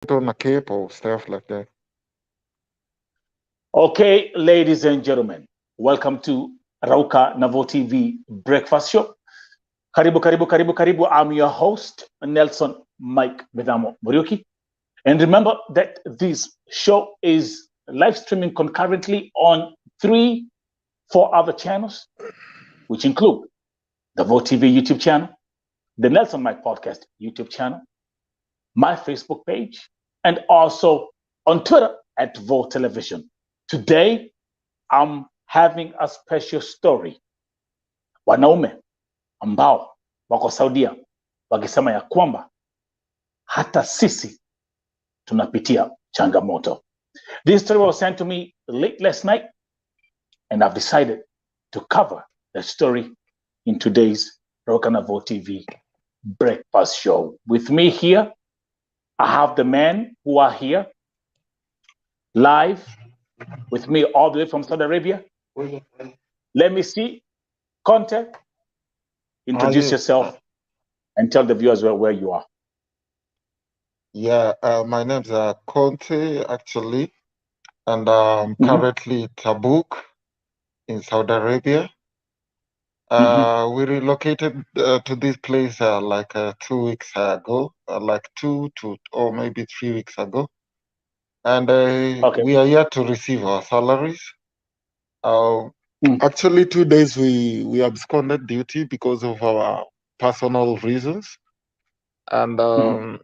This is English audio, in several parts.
on a cape or stuff like that. Okay, ladies and gentlemen, welcome to Rauka Navo TV Breakfast Show. Karibu, karibu, karibu, karibu. I'm your host, Nelson Mike Bedamo Muriuki. And remember that this show is live streaming concurrently on 4 other channels, which include the Vo TV YouTube channel, the Nelson Mike Podcast YouTube channel, my Facebook page, and also on Twitter at Vo Television. Today, I'm having a special story. Wanaume ambao wako Saudia wakisema ya kwamba hata sisi tunapitia changamoto. This story was sent to me late last night, and I've decided to cover the story in today's Rokanavo TV Breakfast Show. With me here, I have the men who are here live with me all the way from Saudi Arabia. Let me see. Conte, introduce yourself and tell the viewers where you are. Yeah, my name's Conte, actually, and I'm currently Tabuk in Saudi Arabia. We relocated to this place like 2 weeks ago, like 2 to or maybe 3 weeks ago. And we are yet to receive our salaries. Actually, 2 days we absconded duty because of our personal reasons. And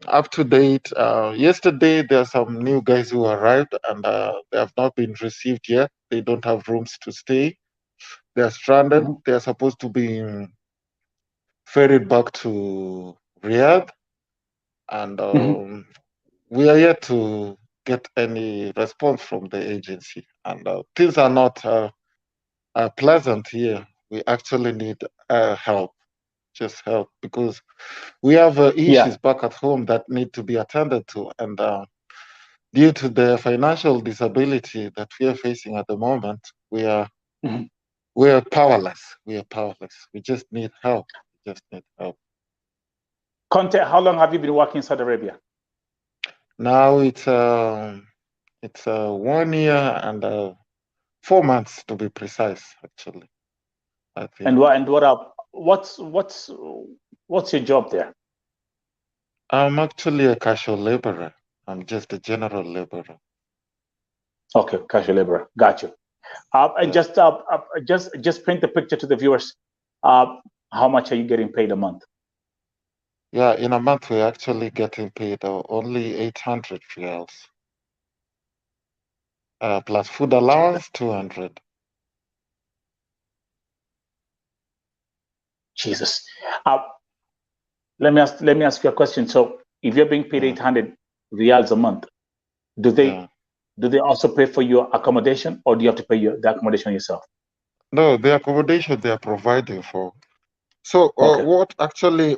up to date, yesterday there are some new guys who arrived, and they have not been received yet. They don't have rooms to stay. They are stranded. They are supposed to be ferried back to Riyadh, and we are yet to get any response from the agency. And things are not pleasant here. We actually need help. Just help, because we have issues back at home that need to be attended to, and due to the financial disability that we are facing at the moment, we are powerless. We are powerless. We just need help. We just need help. Conte, how long have you been working in Saudi Arabia? Now it's 1 year and 4 months to be precise, actually. I think. What's your job there? I'm actually a casual laborer. I'm just a general laborer. Okay, casual laborer. Got you. And just paint the picture to the viewers. How much are you getting paid a month? Yeah, in a month we're actually getting paid only 800 riyals. Plus food allowance, 200. Jesus. Let me ask you a question. So, if you're being paid 800 riyals a month, do they also pay for your accommodation, or do you have to pay the accommodation yourself? No, the accommodation they are providing for. So what actually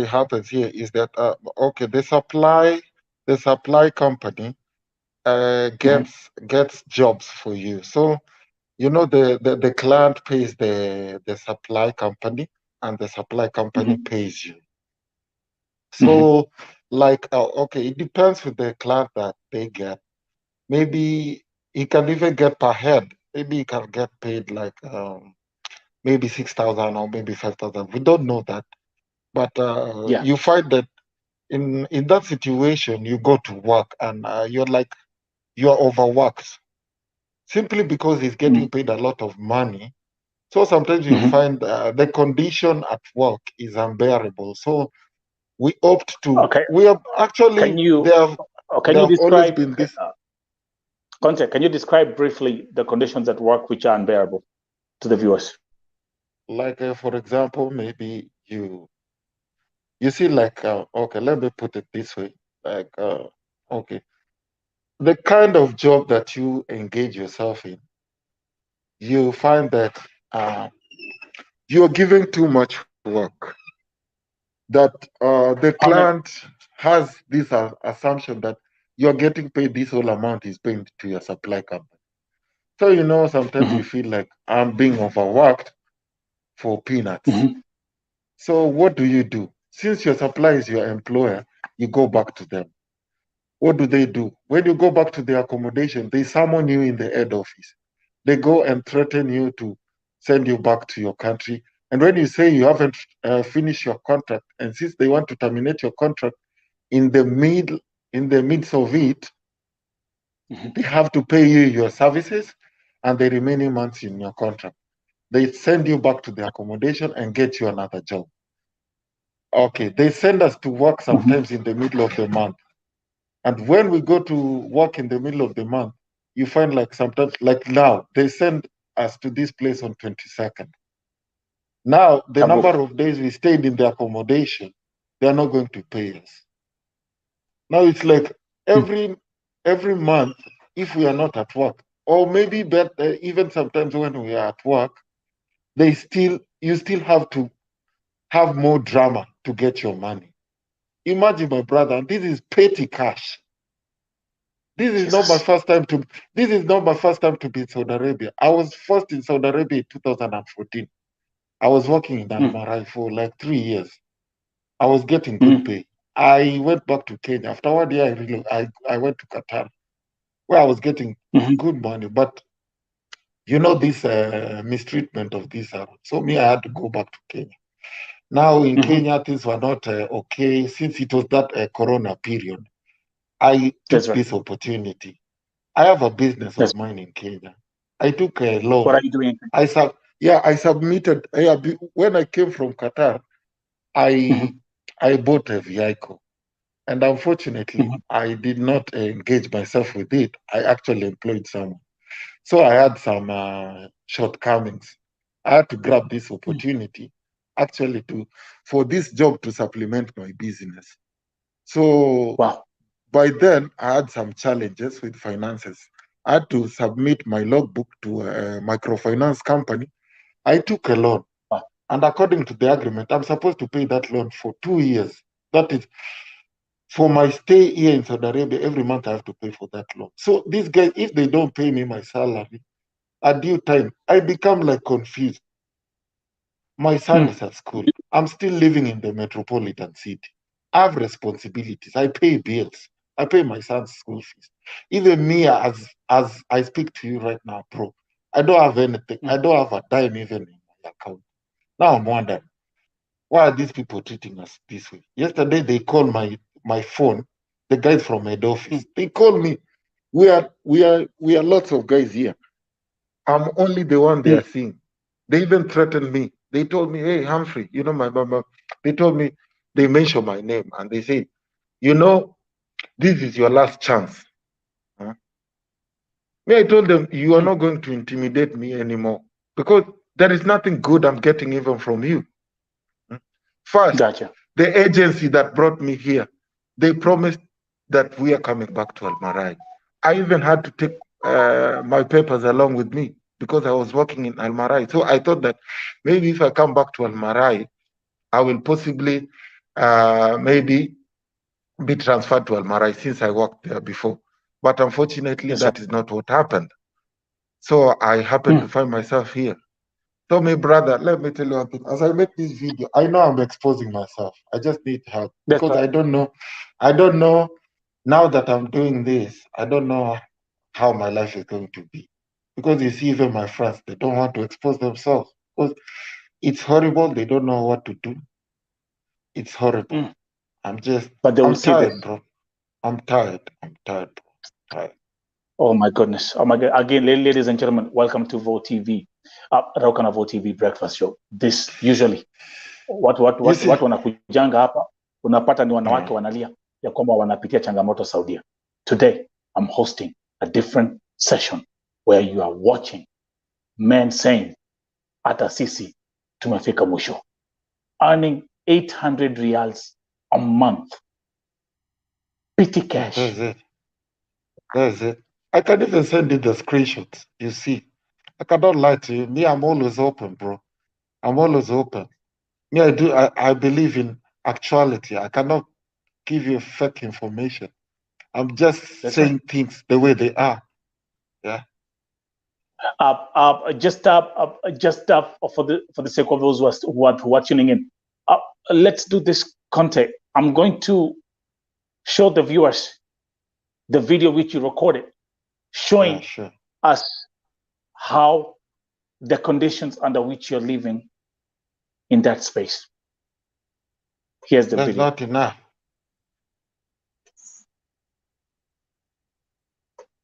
happens here is that okay, the supply company gets jobs for you. So you know the client pays the supply company, and the supply company pays you. So like okay, it depends with the client that they get. Maybe he can even get per head. Maybe he can get paid like maybe 6,000 or maybe 5,000. We don't know that, but you find that in that situation, you go to work and you're overworked simply because he's getting paid a lot of money. So sometimes you find the condition at work is unbearable. So we opt to. We have actually. There have always been this. Conte, can you describe briefly the conditions at work which are unbearable to the viewers? Like for example, maybe you see like okay, let me put it this way, like okay, the kind of job that you engage yourself in, you find that you're giving too much work, that the client has this assumption that you're getting paid this whole amount is paid to your supply company. So you know, sometimes you feel like I'm being overworked for peanuts. So what do? Since your supplier is your employer, you go back to them. What do? When you go back to the accommodation, they summon you in the head office. They go and threaten you to send you back to your country. And when you say you haven't finished your contract, and since they want to terminate your contract in the midst of it, they have to pay you your services and the remaining months in your contract. They send you back to the accommodation and get you another job. Okay, they send us to work sometimes in the middle of the month. And when we go to work in the middle of the month, you find like sometimes, like now, they send us to this place on 22nd. Now, the number of days we stayed in the accommodation, they're not going to pay us. Now it's like every month, if we are not at work, or maybe even sometimes when we are at work, you still have to have more drama to get your money. Imagine, my brother, this is petty cash. This is not my first time to be in Saudi Arabia. I was first in Saudi Arabia in 2014. I was working in Al-Marai for like 3 years. I was getting good pay. I went back to Kenya. After 1 year, I went to Qatar, where I was getting good money. But you know this mistreatment of this. So me, I had to go back to Kenya. Now in Kenya, things were not okay since it was that Corona period. I took this opportunity. I have a business of mine in Kenya. I took a loan. What are you doing? I submitted. When I came from Qatar, I bought a vehicle, and unfortunately, I did not engage myself with it. I actually employed someone, so I had some shortcomings. I had to grab this opportunity, actually, for this job to supplement my business. So by then, I had some challenges with finances. I had to submit my logbook to a microfinance company. I took a loan. And according to the agreement, I'm supposed to pay that loan for 2 years. That is, for my stay here in Saudi Arabia, every month I have to pay for that loan. So these guys, if they don't pay me my salary at due time, I become like confused. My son is at school. I'm still living in the metropolitan city. I have responsibilities. I pay bills. I pay my son's school fees. Even me, as I speak to you right now, bro, I don't have anything. I don't have a dime even in my account. Now I'm wondering, why are these people treating us this way? Yesterday they called my phone, the guys from head office. They called me. We are lots of guys here. I'm only the one they are seeing. They even threatened me. They told me, hey, Humphrey, you know my mama. They told me, they mentioned my name and they said, you know, this is your last chance. Huh? Me, I told them, you are not going to intimidate me anymore because there is nothing good I'm getting even from you. First, the agency that brought me here, they promised that we are coming back to Al-Marai. I even had to take my papers along with me because I was working in Al-Marai. So I thought that maybe if I come back to Al-Marai, I will possibly maybe be transferred to Al-Marai since I worked there before. But unfortunately, that is not what happened. So I happened to find myself here. So, my brother, let me tell you one thing. As I make this video, I know I'm exposing myself. I just need help because I don't know. I don't know now that I'm doing this. I don't know how my life is going to be because you see, even my friends, they don't want to expose themselves because it's horrible. They don't know what to do. It's horrible. I'm tired, bro. I'm tired, bro. Tired. Oh my goodness. Oh my God. Again, ladies and gentlemen, welcome to VO TV. Rauka na VO TV breakfast show. This usually watu wanakujanga hapa unapata ni wanawake wanalia ya kwamba wanapitia changamoto Saudia. Today I'm hosting a different session where you are watching men saying hata sisi tumefika mwisho, earning 800 riyals a month. Petty cash. That's it. I can even send you the screenshots. You see, I cannot lie to you. Me, I'm always open, bro. I'm always open. Me, I believe in actuality. I cannot give you fake information. I'm just saying things the way they are. Yeah. Just for the sake of those who are tuning in, let's do this content. I'm going to show the viewers the video which you recorded, showing us how the conditions under which you're living in that space. Here's the video. That's not enough.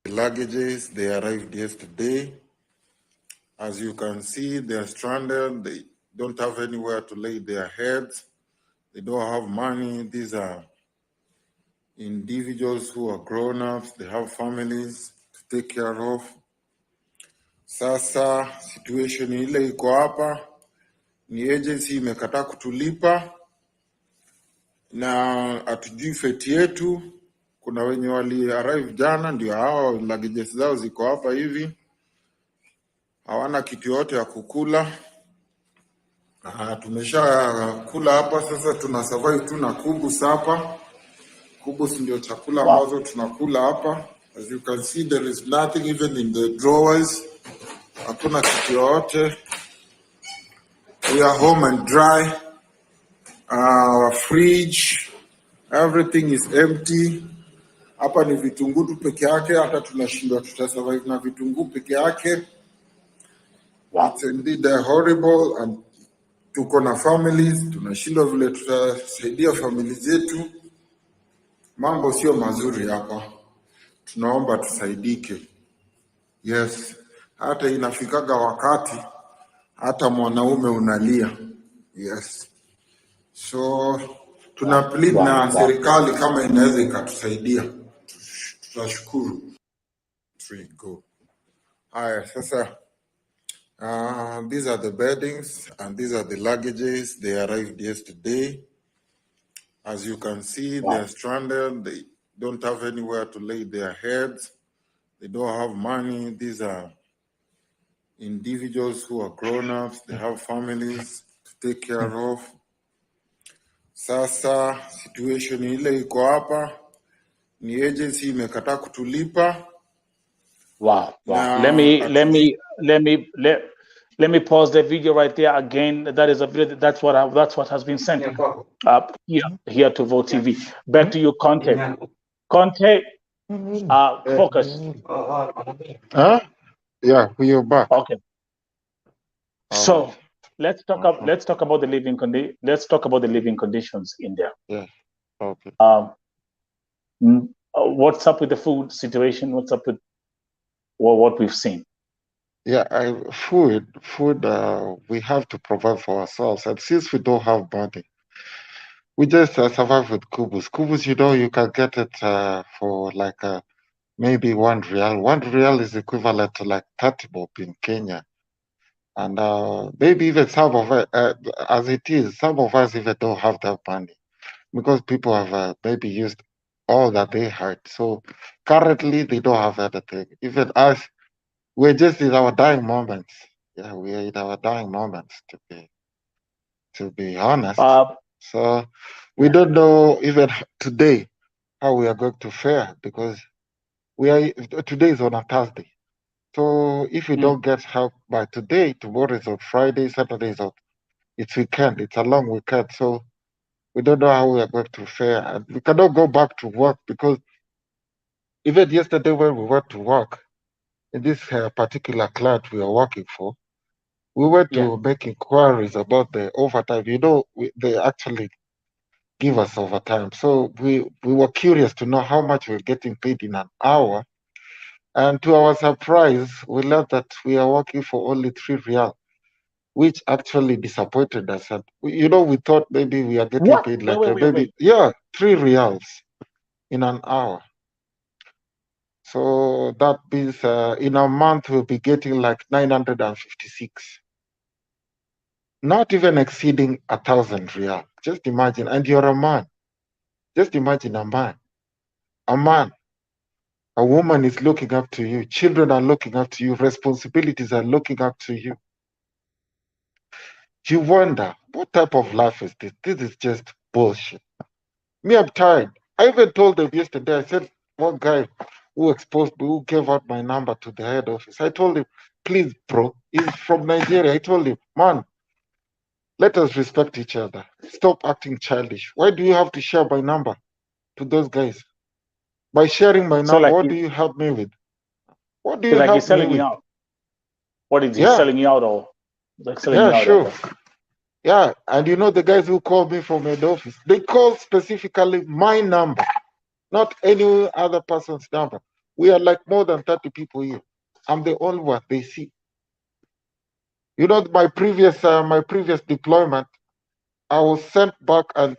The luggages, they arrived yesterday. As you can see, they are stranded. They don't have anywhere to lay their heads. They don't have money. These are individuals who are grown-ups. They have families to take care of. Sasa situation ile iko hapa ni agency imekataa kutulipa na hatujui feti yetu. Kuna wenye wali arrive jana, ndio hao luggages zao ziko hapa hivi, hawana kitu yote ya kukula. Tumesha kula hapa, sasa tuna survive tu na kubus hapa. Kubus ndio chakula ambazo tunakula hapa. As you can see, there is nothing even in the drawers. Hakuna kitu yote. We are home and dry. Our fridge, everything is empty. Hapa ni vitunguu tu peke yake, hata tunashindwa tutasurvive na vitunguu peke yake. It's indeed horrible, and tuko na families, tunashindwa vile tutasaidia familia zetu. Mambo sio mazuri hapa. Tunaomba tusaidike. Yes, hata inafikaga wakati hata mwanaume unalia. Yes. So tuna plead na serikali kama inaweza ikatusaidia. Tutashukuru. Go. Haya, sasa these are the beddings and these are the luggages. They arrived yesterday. As you can see, they are stranded. They don't have anywhere to lay their heads. They don't have money. These are individuals who are grown-ups. They have families to take care of. Sasa situation ile iko hapa ni agency imekataa kutulipa. Wow. Let me pause the video right there again. That is a video. That's what has been sent up here to Vote TV. Back to you, Conte. Conte, focus. Yeah, we are back. Okay. So let's talk about the living conditions in there. Yeah. Okay. What's up with the food situation? What's up with what we've seen? Yeah, food. We have to provide for ourselves, and since we don't have money, we just survive with kubus. Kubus, you can get it for like maybe 1 real. 1 real is equivalent to like 30 bob in Kenya, and maybe even some of it, as it is, some of us even don't have that money because people have maybe used all that they had. So currently, they don't have anything. Even us. We're just in our dying moments. Yeah, we are in our dying moments, to be honest. So we don't know even today how we are going to fare because today is on a Thursday. So if we don't get help by today, tomorrow is on Friday, Saturday is on. It's weekend. It's a long weekend. So we don't know how we are going to fare, and we cannot go back to work because even yesterday when we went to work, in this particular client we are working for, we went to make inquiries about the overtime. They actually give us overtime. So we were curious to know how much we're getting paid in an hour. And to our surprise, we learned that we are working for only 3 real, which actually disappointed us. And we thought maybe we are getting paid like maybe 3 reals in an hour. So that means in a month we'll be getting like 956. Not even exceeding 1,000 real. Just imagine, and you're a man. Just imagine a man. A woman is looking up to you. Children are looking up to you. Responsibilities are looking up to you. You wonder, what type of life is this? This is just bullshit. Me, I'm tired. I even told them yesterday, I said, one guy who gave out my number to the head office. I told him, please, bro, he's from Nigeria. I told him, man, let us respect each other. Stop acting childish. Why do you have to share my number to those guys? By sharing my So number, like what do you help me with? What do so you like he's help me selling you with? out. What is he Yeah, selling you out or like selling yeah, you out like sure. that? Yeah, and you know the guys who call me from head office, they call specifically my number, not any other person's number. We are like more than 30 people here. I'm the only one they see. You know, my previous deployment, I was sent back and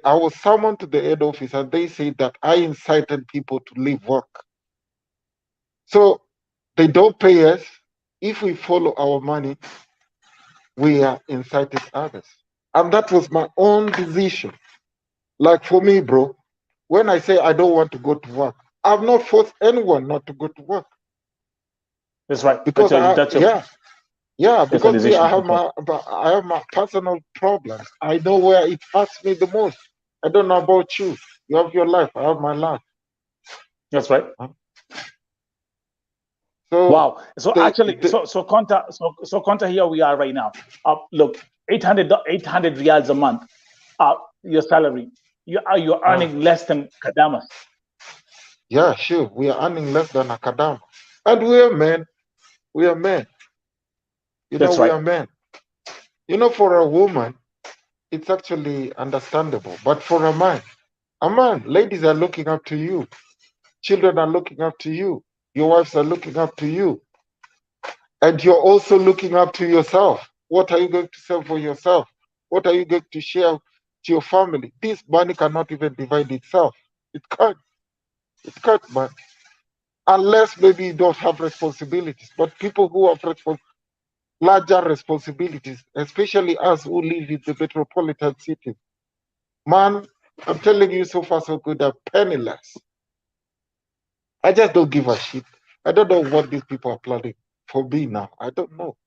I was summoned to the head office and they said that I incited people to leave work. So they don't pay us. If we follow our money, we are inciting others. And that was my own decision. Like for me, bro, when I say I don't want to go to work, I've not forced anyone not to go to work. That's right. Because That's a because me, decision. I have my personal problems. I know where it hurts me the most. I don't know about you. You have your life. I have my life. That's right. So Wow. So actually, so Conta, here we are right now. Look, 800 riyals a month. Your salary. You're earning less than Kadamas. Yeah, sure. We are earning less than Akadama. And we are men. We are men. You know, That's we right. are men. You know, for a woman, it's actually understandable. But for a man, ladies are looking up to you. Children are looking up to you. Your wives are looking up to you. And you're also looking up to yourself. What are you going to sell for yourself? What are you going to share to your family? This money cannot even divide itself. It can't. It can't, man. Unless maybe you don't have responsibilities. But people who have larger responsibilities, especially us who live in the metropolitan cities, man, I'm telling you, so far so good, I'm penniless. I just don't give a shit. I don't know what these people are planning for me now. I don't know.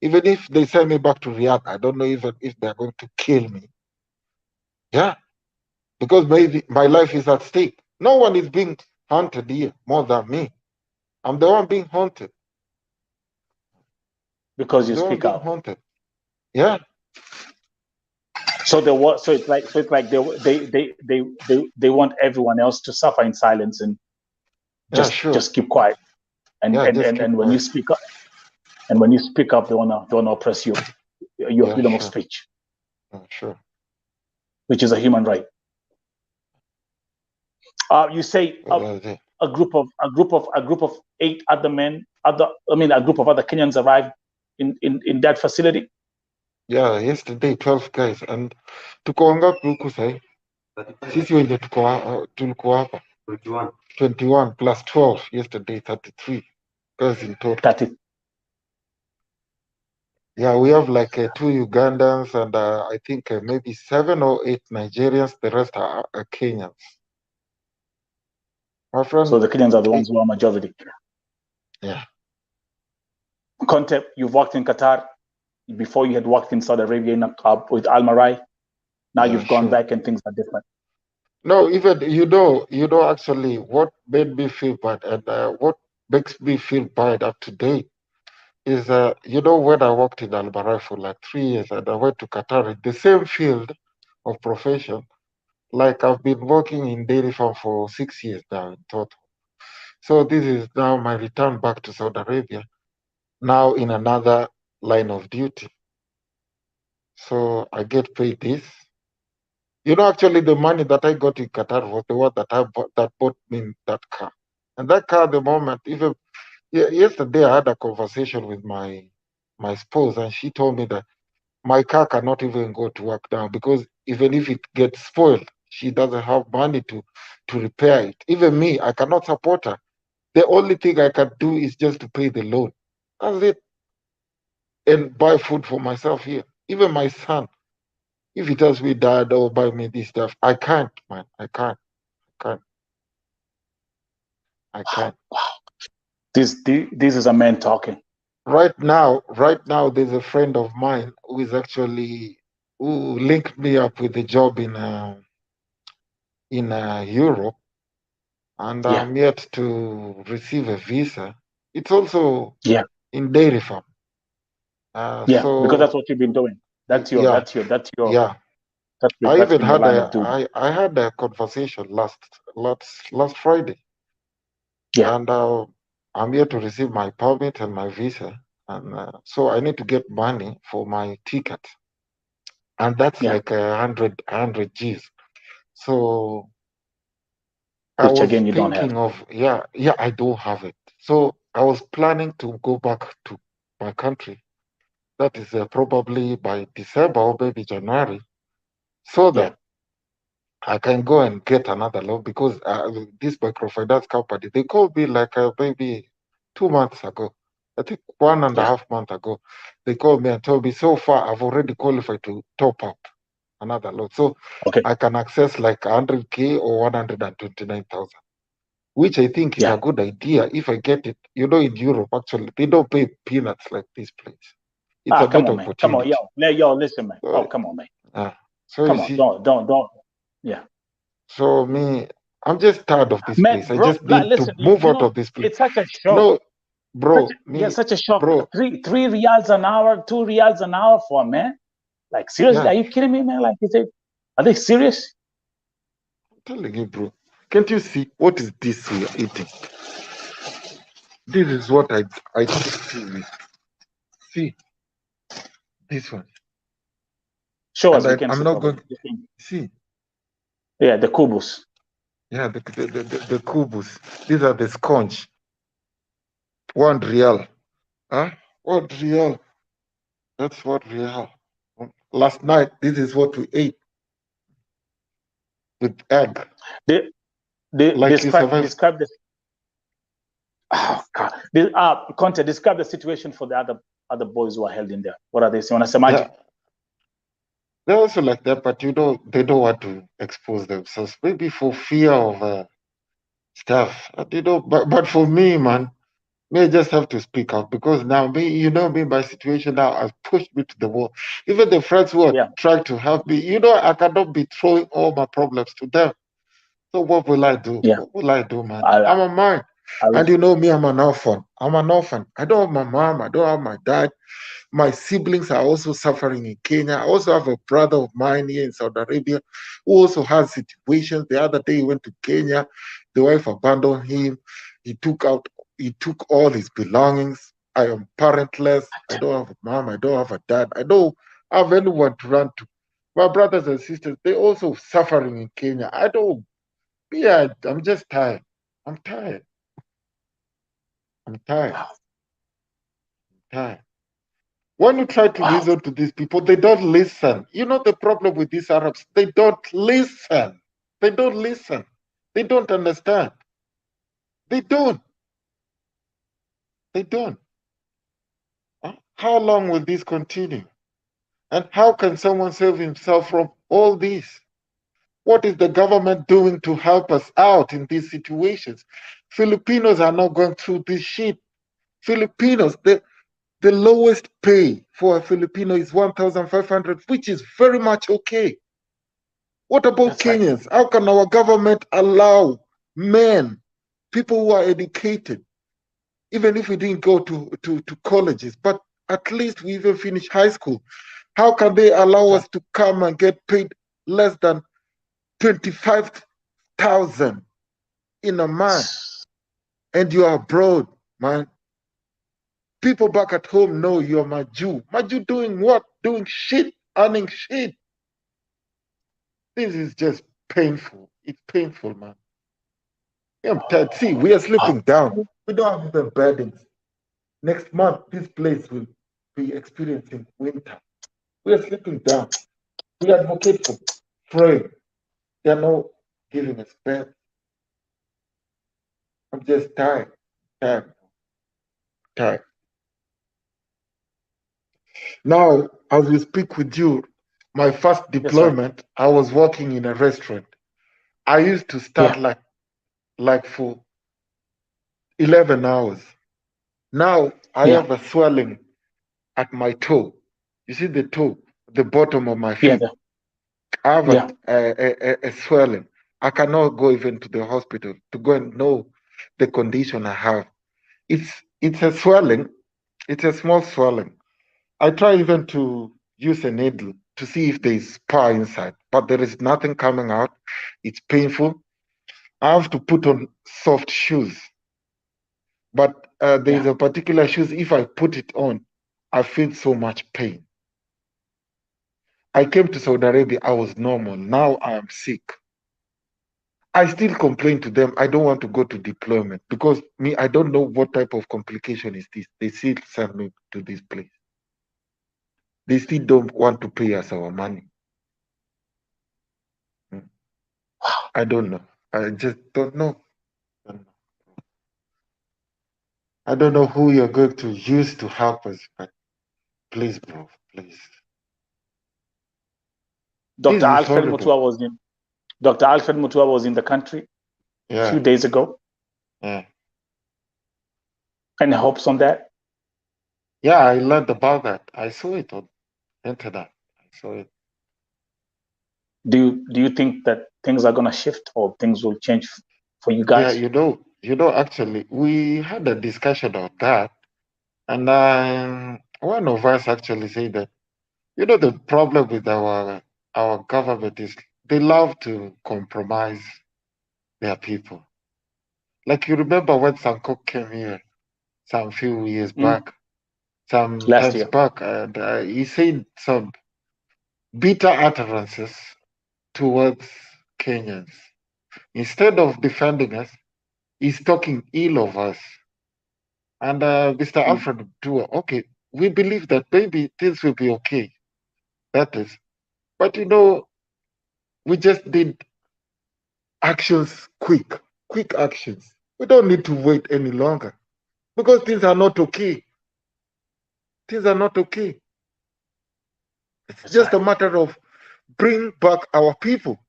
Even if they send me back to Riyadh, I don't know even if they're going to kill me. Yeah, because maybe my life is at stake. No one is being hunted here more than me. I'm the one being haunted. Because I'm you the one speak being out. haunted. Yeah. So it's like they want everyone else to suffer in silence and Yeah, sure. just keep quiet. And Yeah, and just and, keep and when you quiet. speak up and when you speak up, they wanna oppress you, your Yeah, freedom of sure. speech, Yeah, sure. which is a human right. You say That's it. a group of 8 other men, a group of other Kenyans arrived in that facility. Yeah, yesterday 12 guys and tuko wangapi huku sahi? Sisi wenye tulikuwa hapa 21 plus 12 yesterday 33 guys in total. 30. Yeah, we have like 2 Ugandans and I think maybe 7 or 8 Nigerians. The rest are Kenyans. My friend. So the Kenyans are the ones who are majority. Yeah. Conte, you've worked in Qatar. Before you had worked in Saudi Arabia with Al Marai. Now Yeah, you've gone sure. back and things are different. No, even actually what made me feel bad and what makes me feel bad up to date is when I worked in Al Marai for like 3 years and I went to Qatar in the same field of profession. Like I've been working in dairy farm for 6 years now in total. So this is now my return back to Saudi Arabia, now in another line of duty. So I get paid this. Actually the money that I got in Qatar was the one that bought me that car. And that car, at the moment, even yesterday I had a conversation with my spouse, and she told me that my car cannot even go to work now because even if it gets spoiled, she doesn't have money to repair it. Even me, I cannot support her. The only thing I can do is just to pay the loan. That's it. And buy food for myself here. Even my son, if he tells me, Dad, oh, buy me this stuff, I can't, man. I can't. I can't. Wow. This is a man talking. Right now, there's a friend of mine who linked me up with a job in Europe, and Yeah. I'm yet to receive a visa. It's also Yeah. in dairy farm. Yeah. Because that's So what you've been doing. That's your yeah, that's your that's your yeah. I That's even been the had line of doom. I had a conversation last Friday, Yeah, and I'm here to receive my permit and my visa, and so I need to get money for my ticket, and that's yeah. like 100 G's. So I Which was again you don't have. thinking of, yeah, I don't have it. So I was planning to go back to my country. That is probably by December or maybe January, so Yeah, that I can go and get another loan because this microfinance company, they called me like maybe 2 months ago. I think one and a yeah. half month ago. They called me and told me so far I've already qualified to top up another loan. So Okay. I can access like 100K or 129,000, which I think is Yeah. a good idea if I get it. You know, in Europe, actually, they don't pay peanuts like this place. It's Ah, a come better on, man. Come on, yo. opportunity. Yo, listen, man. So, Oh, come on, man. uh, so you Come on. see, Don't. Yeah. so me, I'm just tired of this Man, place. I bro, just need to listen, move you out know, of this place. it's such a shock. No, bro, Yeah, me, such a shock. bro, Three reals an hour, 2 reals an hour for a man. Like, seriously, yeah, are you kidding me, man? Like, is it, are they serious? I'm telling you, bro. Can't you see what is this we are eating? This is what I see. See this one, Show and us, we can I'm see not going. probably. You think- See, Yeah, the kubus. yeah, the kubus. These are the sconge. 1 real. Huh? 1 real. That's 1 real. Last night, this is what we ate with egg. They, they Like you survived. describe the oh God. Conte, describe the situation for the other boys who are held in there. What are they saying? Yeah, Wanasemaje? they're also like that, but they don't want to expose themselves. Maybe for fear of stuff. But for me, man, me just have to speak out because now me, my situation now has pushed me to the wall. Even the friends who are Yeah, trying to help me, I cannot be throwing all my problems to them. So what will I do? yeah. What will I do, man? I, I'm a man. I, And me, I'm an orphan. I'm an orphan. I don't have my mom. I don't have my dad. My siblings are also suffering in Kenya. I also have a brother of mine here in Saudi Arabia who also has situations. The other day he went to Kenya. The wife abandoned him. He took all his belongings. I am parentless. I don't have a mom. I don't have a dad. I don't have anyone to run to. My brothers and sisters, they also suffering in Kenya. I don't yeah, I'm just tired. I'm tired. I'm tired. wow. Tired. When you try to Wow. listen to these people, they don't listen. You know the problem with these Arabs? They don't listen. They don't listen. They don't understand. They don't. They don't. Huh? How long will this continue? And how can someone save himself from all this? What is the government doing to help us out in these situations? Filipinos are not going through this shit. Filipinos, the lowest pay for a Filipino is 1,500, which is very much okay. What about That's right. Kenyans? How can our government allow men, people who are educated, even if we didn't go to colleges, but at least we even finished high school? How can they allow us to come and get paid less than 25,000 in a month? And you are abroad, man. People back at home know you're my Jew. My Jew doing what? Doing shit, earning shit. This is just painful. It's painful, man. I'm tired. See, we are Wow. sleeping down. We don't have even beddings. Next month, this place will be experiencing winter. We are sleeping down. We advocate for frame. They are not giving us bed. I'm just tired. Tired. Tired. Now, as we speak with you, my first That's right. deployment, I was working in a restaurant. I used to start Yeah. like for 11 hours. Now I Yeah. have a swelling at my toe. You see the toe, the bottom of my Yeah. feet. I have Yeah. a swelling. I cannot go even to the hospital to go and know the condition I have. It's a swelling. It's a small swelling. I try even to use a needle. to see if there is spar inside, but there is nothing coming out. It's painful. I have to put on soft shoes, but there is a particular shoes. If I put it on, I feel so much pain. I came to Saudi Arabia, I was normal. Now I am sick. I still complain to them. I don't want to go to deployment because me, I don't know what type of complication is this. They still send me to this place. They still don't want to pay us our money. I don't know. I just don't know. I don't know who you're going to use to help us, but please, bro, please. Dr. This is Alfred horrible. Mutua was in the country a few days ago. Yeah. Any hopes on that? Yeah, I learned about that. I saw it on internet. I saw it. Do you think that things are gonna shift or things will change for you guys? Yeah, actually, we had a discussion on that, and one of us actually said that, the problem with our government is they love to compromise their people. Like you remember when Sankok came here some few years back, some Last times year. back, and he said some bitter utterances towards Kenyans. Instead of defending us, he's talking ill of us. And Mr. Alfred Dua, okay, we believe that maybe things will be okay. That is. But we just did actions quick actions. We don't need to wait any longer because things are not okay. Things are not okay. It's just a matter of bring back our people.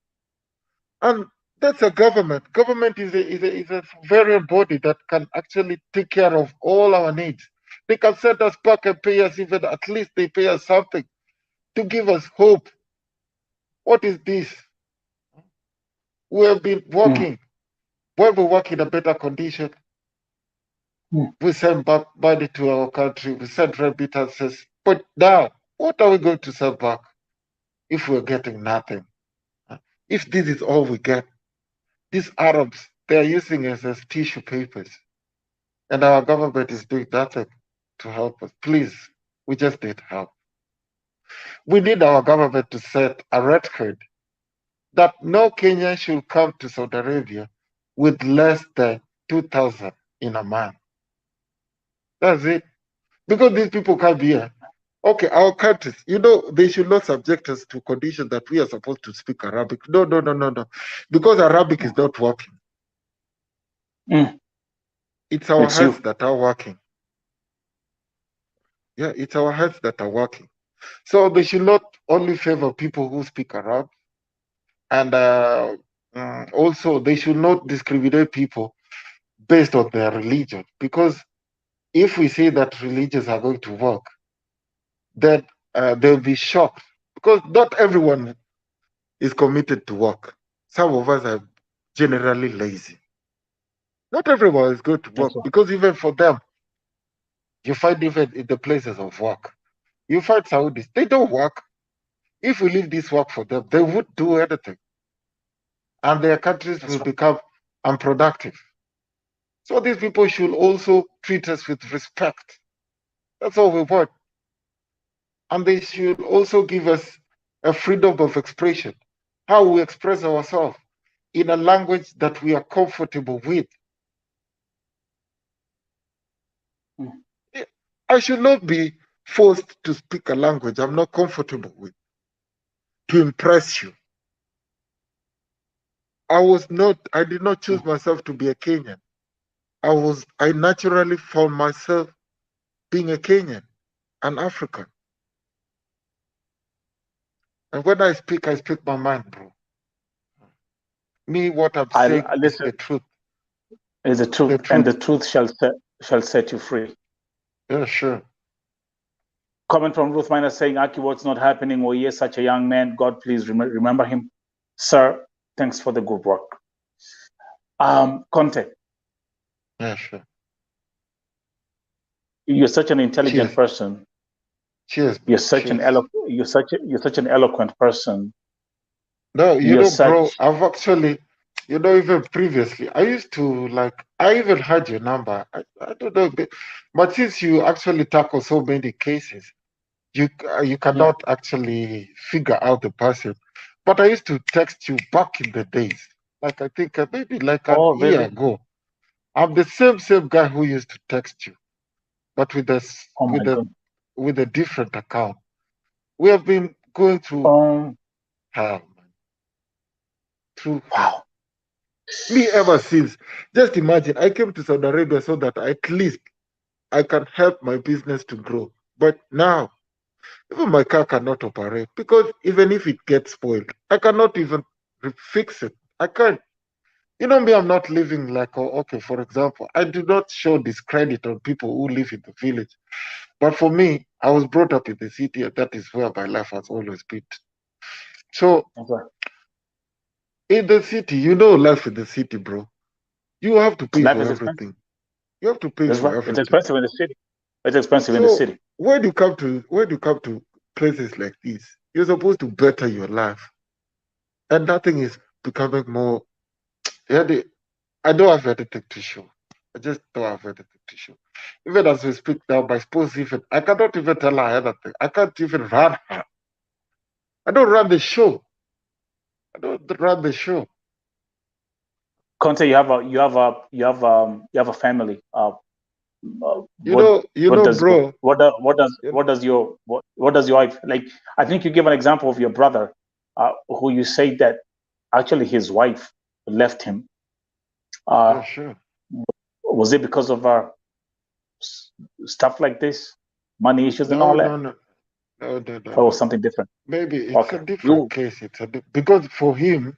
And that's a government. Government is a very body that can actually take care of all our needs. They can send us back and pay us, even at least they pay us something to give us hope. What is this? We have been working. When we work in a better condition, we send back money to our country, we send remittances. But now, what are we going to send back if we're getting nothing? If this is all we get, these Arabs, they are using us as tissue papers. And our government is doing nothing to help us. Please, we just need help. We need our government to set a record that no Kenyan should come to Saudi Arabia with less than 2,000 in a month. That's it. Because these people come here. Okay, our countries, they should not subject us to conditions that we are supposed to speak Arabic. No. Because Arabic is not working. It's our heads that are working. Yeah, it's our heads that are working. So they should not only favor people who speak Arab, and also they should not discriminate people based on their religion. Because if we say that religions are going to work, then they'll be shocked. Because not everyone is committed to work. Some of us are generally lazy. Not everyone is going to work because even for them, you find even in the places of work, you find Saudis, they don't work. If we leave this work for them, they would do anything. And their countries will become unproductive. So these people should also treat us with respect. That's all we want. And they should also give us a freedom of expression, how we express ourselves in a language that we are comfortable with. I should not be forced to speak a language I'm not comfortable with to impress you. I did not choose myself to be a Kenyan. I naturally found myself being a Kenyan, an African. And when I speak my mind, bro. Me, what I'm saying is the truth. Is the truth, and the truth shall set you free. Yeah, sure. Comment from Ruth Miner saying, Aki, what's not happening? Oh, yes, such a young man. God, please remember him. Sir, thanks for the good work. Conte. Yeah, sure. You're such an intelligent person. Cheers, bro. Cheers. You're such an eloquent person. No, You're bro, such I've actually, even previously, I used to like, I even had your number. I don't know, but since you actually tackle so many cases, you yeah. cannot actually figure out the person. But I used to text you back in the days, like I think maybe like an Oh, year really? ago. I'm the same guy who used to text you, but with this Oh my God. with a different account. We have been going through hell, man, through hell. Wow. Me ever since. Just imagine, I came to Saudi Arabia so that at least I can help my business to grow. But now, even my car cannot operate because even if it gets spoiled, I cannot even fix it. I can't. Me, I'm not living like, oh, okay, for example, I do not show discredit on people who live in the village. But for me, I was brought up in the city, and that is where my life has always been. So, Okay. in the city, life in the city, bro, you have to pay Life for is expensive. everything. You have to pay That's for right. It's everything. expensive in the city. It's expensive in the So city. when you come to places like this, you're supposed to better your life, and nothing is becoming more. Yeah, I don't have anything to show. I just don't have anything to show. Even as we speak now, my spouse even I cannot even tell her anything. I can't even run her. I don't run the show. I don't run the show. Conte, you have a family. You What know, you what know, does bro. You what does your wife like? I think you give an example of your brother, who you say that actually his wife left him. yeah, Uh, sure. was it because of stuff like this, money issues and No, all no, that, no, no, no, no, or no. something different? Maybe it's a Okay, different you case. Because for him,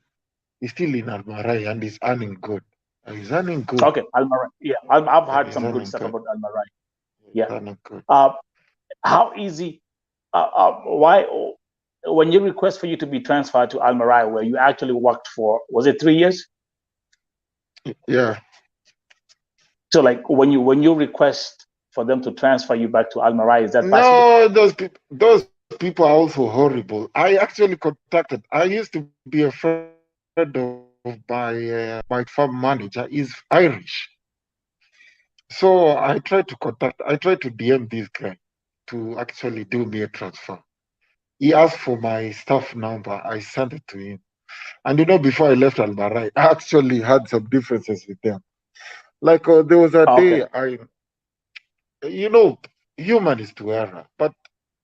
he's still in Almarai and he's earning good. He's earning good. okay? Almarai, yeah, I've Yeah, heard he's some good earning stuff good. about Almarai. He's Yeah. earning good. Uh, how easy? Why? When you request for you to be transferred to Almarai, where you actually worked for, was it 3 years? Yeah. So, like when you request for them to transfer you back to Almarai, is that possible? No, those people are also horrible. I actually contacted. I used to be a friend of my farm manager. He's Irish, so I tried to DM this guy to actually do me a transfer. He asked for my staff number. I sent it to him. And before I left Almarai, I actually had some differences with them. Like there was a Okay, day you know, human is to error, but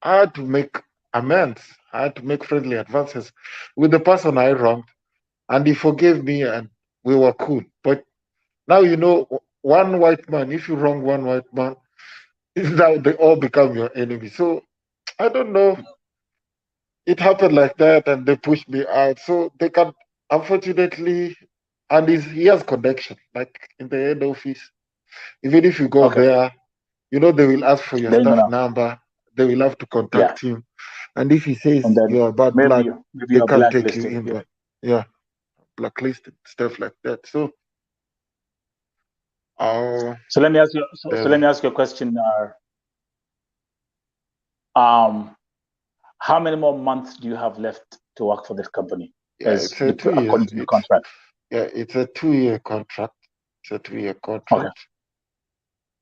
I had to make amends. I had to make friendly advances with the person I wronged, and he forgave me, and we were cool. But now one white man. If you wrong one white man, now they all become your enemy. So I don't know. It happened like that, and they pushed me out. So they can, unfortunately, and he has connection, like in the head office. Even if you go okay. there, they will ask for your Then staff number. They will have to yeah, contact him. And if he says and then you're bad maybe blood, you maybe they you're can't take you blacklisted. in. Yeah. But yeah, blacklisted, stuff like that. So, uh, So let me ask you. So let there's, me ask you a question. Um, how many more months do you have left to work for this company, yeah, it's a 2 years. according to your contract? It's a 2 year contract. It's a 2 year Okay. contract.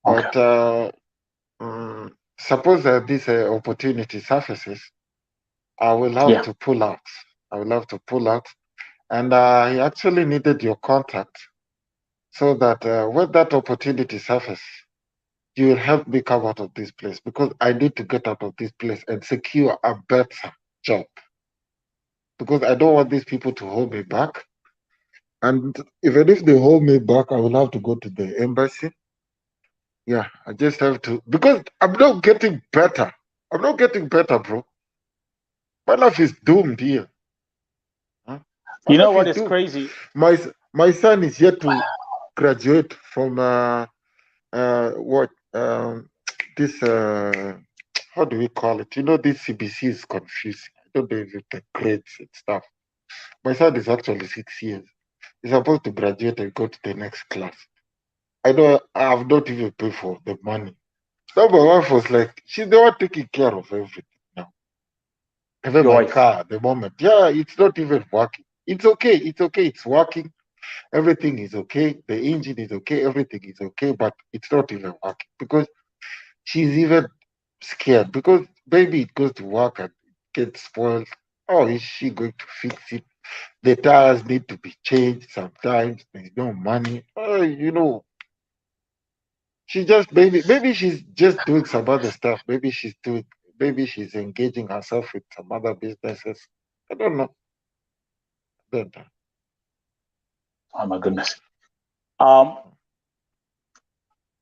Okay. But suppose that this opportunity surfaces, I will have Yeah. to pull out. I will have to pull out. And I actually needed your contact so that when that opportunity surfaces, you will help me come out of this place because I need to get out of this place and secure a better job because I don't want these people to hold me back. And even if they hold me back, I will have to go to the embassy. Yeah, I just have to because I'm not getting better. I'm not getting better, bro. My life is doomed here. Huh? My You know life what is is doomed. crazy? My son is yet to graduate from what this how do we call it? This CBC is confusing. I don't know if it's the grades and stuff. My son is actually 6 years. He's supposed to graduate and go to the next class. I have not even paid for the money. So my wife was like, she's the one taking care of everything now. Even Your my wife. car at the moment. Yeah, it's not even working. It's okay. It's okay. It's working. Everything is okay. The engine is okay. Everything is okay. But it's not even working because she's even scared because maybe it goes to work and it gets spoiled. How is she going to fix it? The tires need to be changed sometimes. There's no money. She just maybe she's just doing some other stuff. Maybe she's engaging herself with some other businesses. I don't know. Oh my goodness.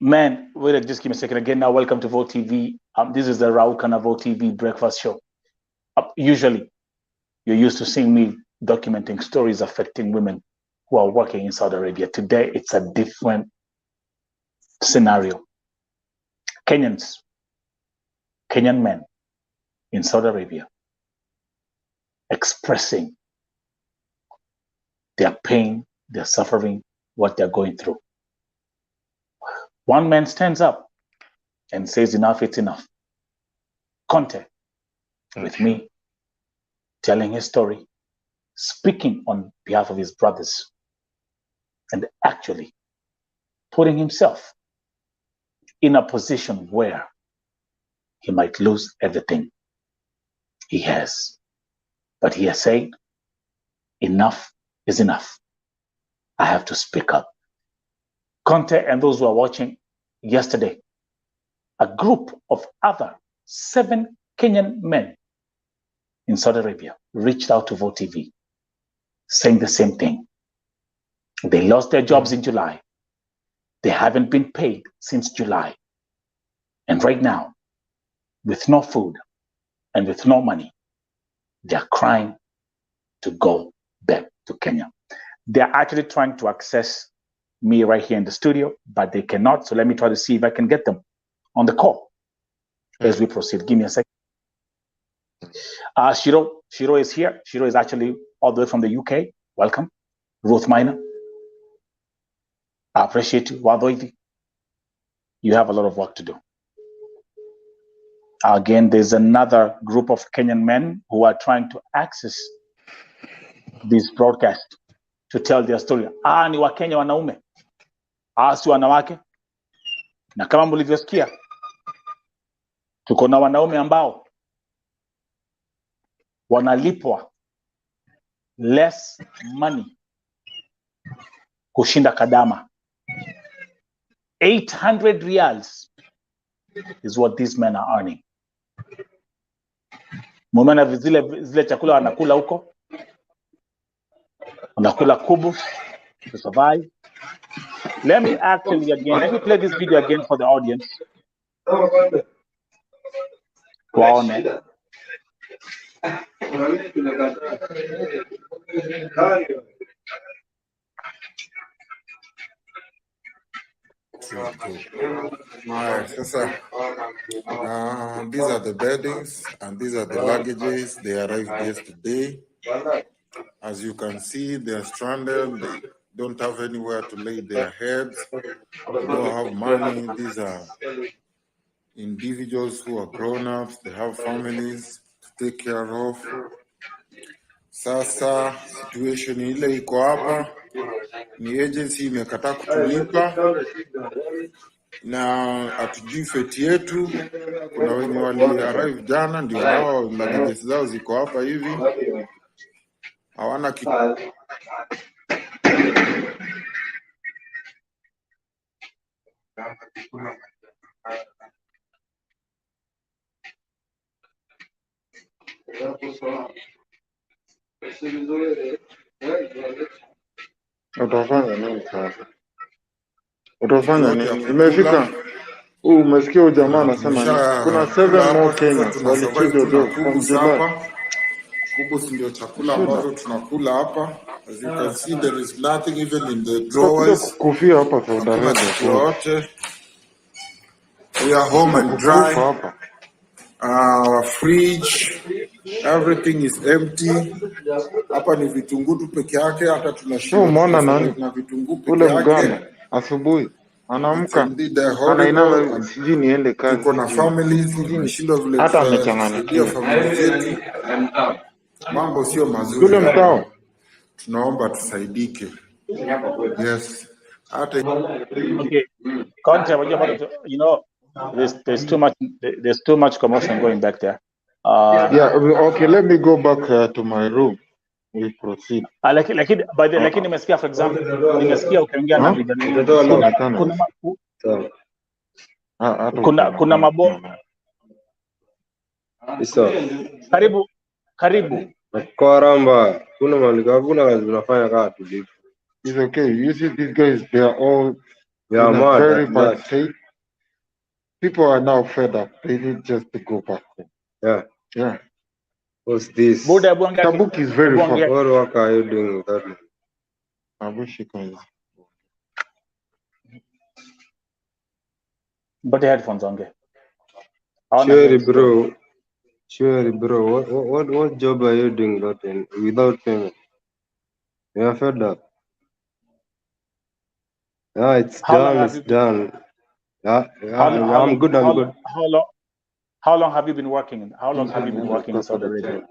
Man, wait, just give me a second. Again, now welcome to Vote TV. This is the Raul Vote TV breakfast show. Usually, you're used to seeing me documenting stories affecting women who are working in Saudi Arabia. Today, it's a different scenario. Kenyan men in Saudi Arabia expressing their pain, their suffering, what they're going through. One man stands up and says, enough, it's enough. Conte, with me, telling his story, speaking on behalf of his brothers, and actually putting himself in a position where he might lose everything he has. But he has said, enough is enough. I have to speak up. Conte and those who are watching, yesterday, a group of other 7 Kenyan men in Saudi Arabia reached out to Vote TV, saying the same thing. They lost their jobs in July. They haven't been paid since July. And right now, with no food and with no money, they're crying to go back to Kenya. They're actually trying to access me right here in the studio, but they cannot. So let me try to see if I can get them on the call as we proceed. Give me a second. Shiro is here. Shiro is actually all the way from the UK. Welcome. Ruth Minor. I appreciate you. Wadoidi. You have a lot of work to do. Again, there's another group of Kenyan men who are trying to access this broadcast to tell their story. Ni Wakenya wanaume. Si wanawake. Na kama mlivyosikia, tuko na wanaume ambao wanalipwa less money kushinda kadama. 800 riyals is what these men are earning. Mumena zile chakula wanakula huko. Wanakula kubu to survive. Let me play this video again for the audience. Waone. These are the beddings and these are the luggages. They arrived yesterday. As you can see, they are stranded. They don't have anywhere to lay their heads. They don't have money. These are individuals who are grown-ups. They have families to take care of. Sasa situation ile iko hapa ni agency imekataa kutulipa na hatujui feti yetu. Kuna wenye wali arrive jana, ndio hao luggages zao ziko hapa hivi, hawana kitu. Utafanya nini sasa? Utafanya nini? Imefika. Umesikia jamaa anasema nini? Kuna 7 more Kenyans walichujwa from July. Kubus ndio chakula ambazo tunakula hapa. As you can see, there is nothing even in the drawers. Kufia hapa Saudi Arabia. We are home and dry. Our fridge, everything is empty. Hapa ni vitunguu tu peke yake, hata tunashinda na vitunguu peke yake. Ule mgano asubuhi Anaamka. the Anainama horrible. sijui niende kazi. Tuko na families, tunashindwa vile Hata tutasaidia amechanganyikiwa. familia zetu. Mambo sio mazuri Yule hapa. mtao. Tunaomba tusaidike. Yes. Hata Okay. You know, there's too much commotion going back there. Yeah, okay, let me go back to my room. We proceed. Lakini nimesikia, for example, nimesikia ukiongea na vijana. Kuna mabo. Karibu. Koramba, kuna malika, kuna kazi tunafanya kama tulivu. It's okay. You see, these guys, they are all in a very bad state. People are now fed up. They need just to go back home. Yeah. What's this? Tabuk is very far. What work are you doing with that? I wish you could. But the headphones on there. Sure, bro. What job are you doing that in without payment? You are fed up. Yeah, it's done. Yeah, I'm good. How long have you been working? How long have you been working in Saudi Arabia?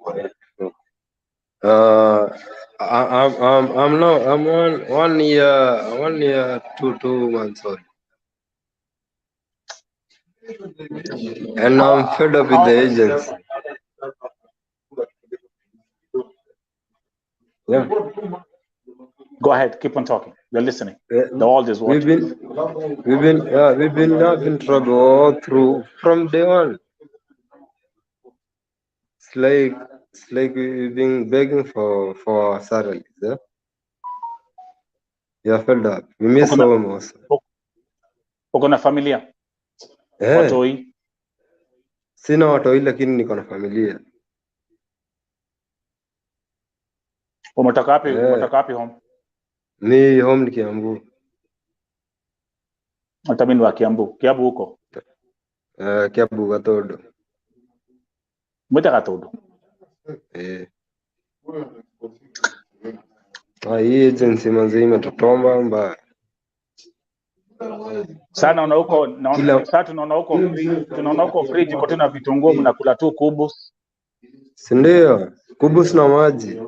I'm 1 year, 2 months old. And I'm fed up with the agents. Yeah. Go ahead, keep on talking. We're listening. The world is watching. We've been having trouble all through from day one. It's like we've been begging for salaries. Yeah? You're fed up. We miss home also. Uko na familia? Watoi? Sina watoi lakini niko na familia. Umetoka wapi home? Ni home ni Kiambu. Hata mimi wa Kiambu. Kiambu huko? Kiambu Gatodo. Mwita Gatodo? Hii agency manzi imetutomba mbaya. Sana tunaona huko fridge iko tena vitunguu mnakula tu kubus. Si ndio? Kubus na maji.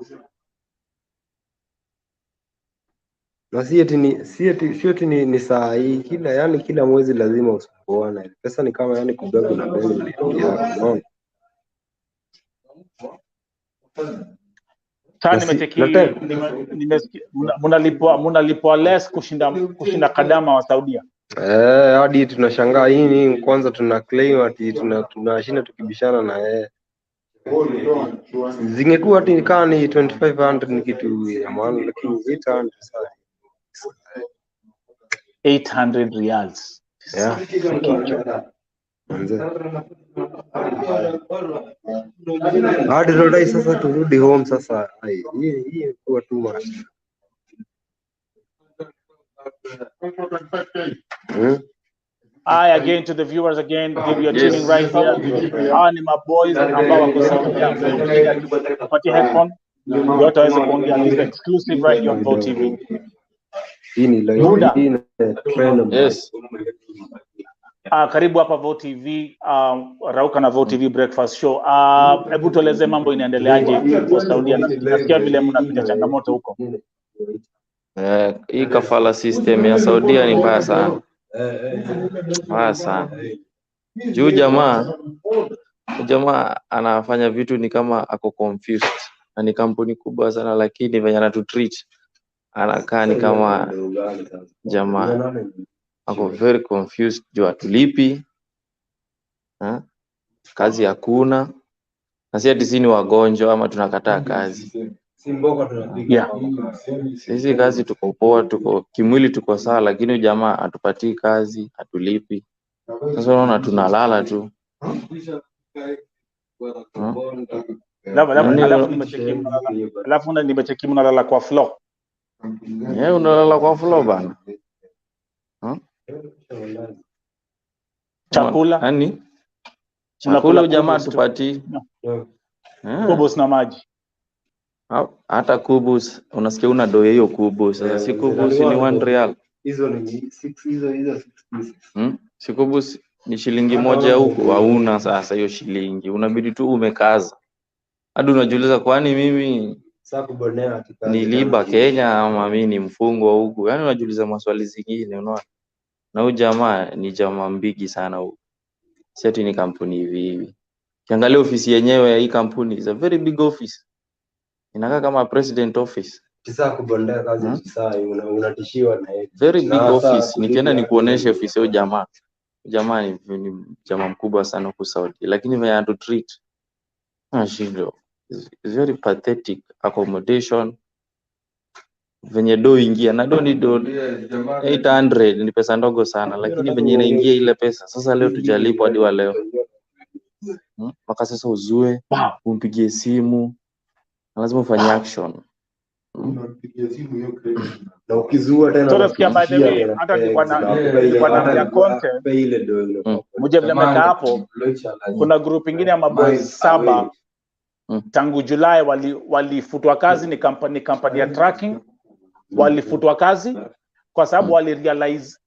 Na si eti ni saa hii kila mwezi lazima usumbuane. Pesa ni kama kubeba na beli yako. Sasa nimesikia mnalipwa less kushinda kadama wa Saudia. Hadi tunashangaa hii kwanza tuna claim ati tunashinda tukibishana na yeye. Zingekuwa ati kama ni 2500 ni kitu ya maana lakini 800 sana. 800 riyals. Yeah. Hadi rodai sasa turudi home sasa. Hii kwa too much. Again to the viewers again, give you a tuning right here. My boys ambao wako Saudia. Pati headphone. Yote waweze kuongea. This is exclusive right here on VO TV. Hii ni live. Yes. Karibu hapa VO TV, Rauka na VO TV Breakfast Show. Hebu tueleze mambo inaendeleaje kwa Saudia. Nasikia vile mnapitia changamoto huko. Hii kafala system ya Saudia ni mbaya sana. Mbaya sana. Juu jamaa anafanya vitu ni kama ako confused. Na ni kampuni kubwa sana lakini venye anatutreat anakaa ni kama jamaa ako very confused juu atulipi. Kazi hakuna. Na si ati sisi ni wagonjwa ama tunakataa kazi. Yeah. Sisi kazi tuko poa, tuko kimwili tuko sawa lakini jamaa atupatii kazi, atulipi. Sasa unaona tunalala tu. Alafu nimecheki mnalala kwa floor. Unalala kwa floor bana. Chakula? Yaani chakula jamaa tupatii. Kubus na maji. Hata kubus unasikia una doa hiyo kubus. Sasa si kubus ni 1 riyal. Hizo ni 6 hizo 6 pieces. Sikobu ni shilingi moja huku hauna sasa hiyo shilingi. Unabidi tu umekaza. Hadi unajiuliza kwani mimi sasa kubonea atikazi niliiba Kenya ama mimi ni mfungwa huku. Yaani unajiuliza maswali zingine unaona. Na huyu jamaa ni jamaa mbigi sana huku. Si ati ni kampuni hivi. Kiangalia ofisi yenyewe ya hii kampuni is a very big office. Inakaa kama president office. Kisa kubondea kazi kisa unatishiwa na yeye. Very big office. Nikienda nikuoneshe ofisi ya jamaa. Jamaa ni jamaa mkubwa sana huko Saudi. Lakini vile anato treat shindo. It's very pathetic. Accommodation venye do ingia na do ni do 800 ni pesa ndogo sana, lakini venye inaingia ile pesa sasa leo tujalipwa hadi wa leo. Mpaka sasa uzue umpigie simu lazima ufanye action. Na ukizua tena tunasikia by the way hata nilikuwa na content ile ndio mmoja vile meka hapo. Kuna group nyingine ya maboys 7 tangu Julai walifutwa kazi, ni company ya tracking. Walifutwa kazi kwa sababu wali realize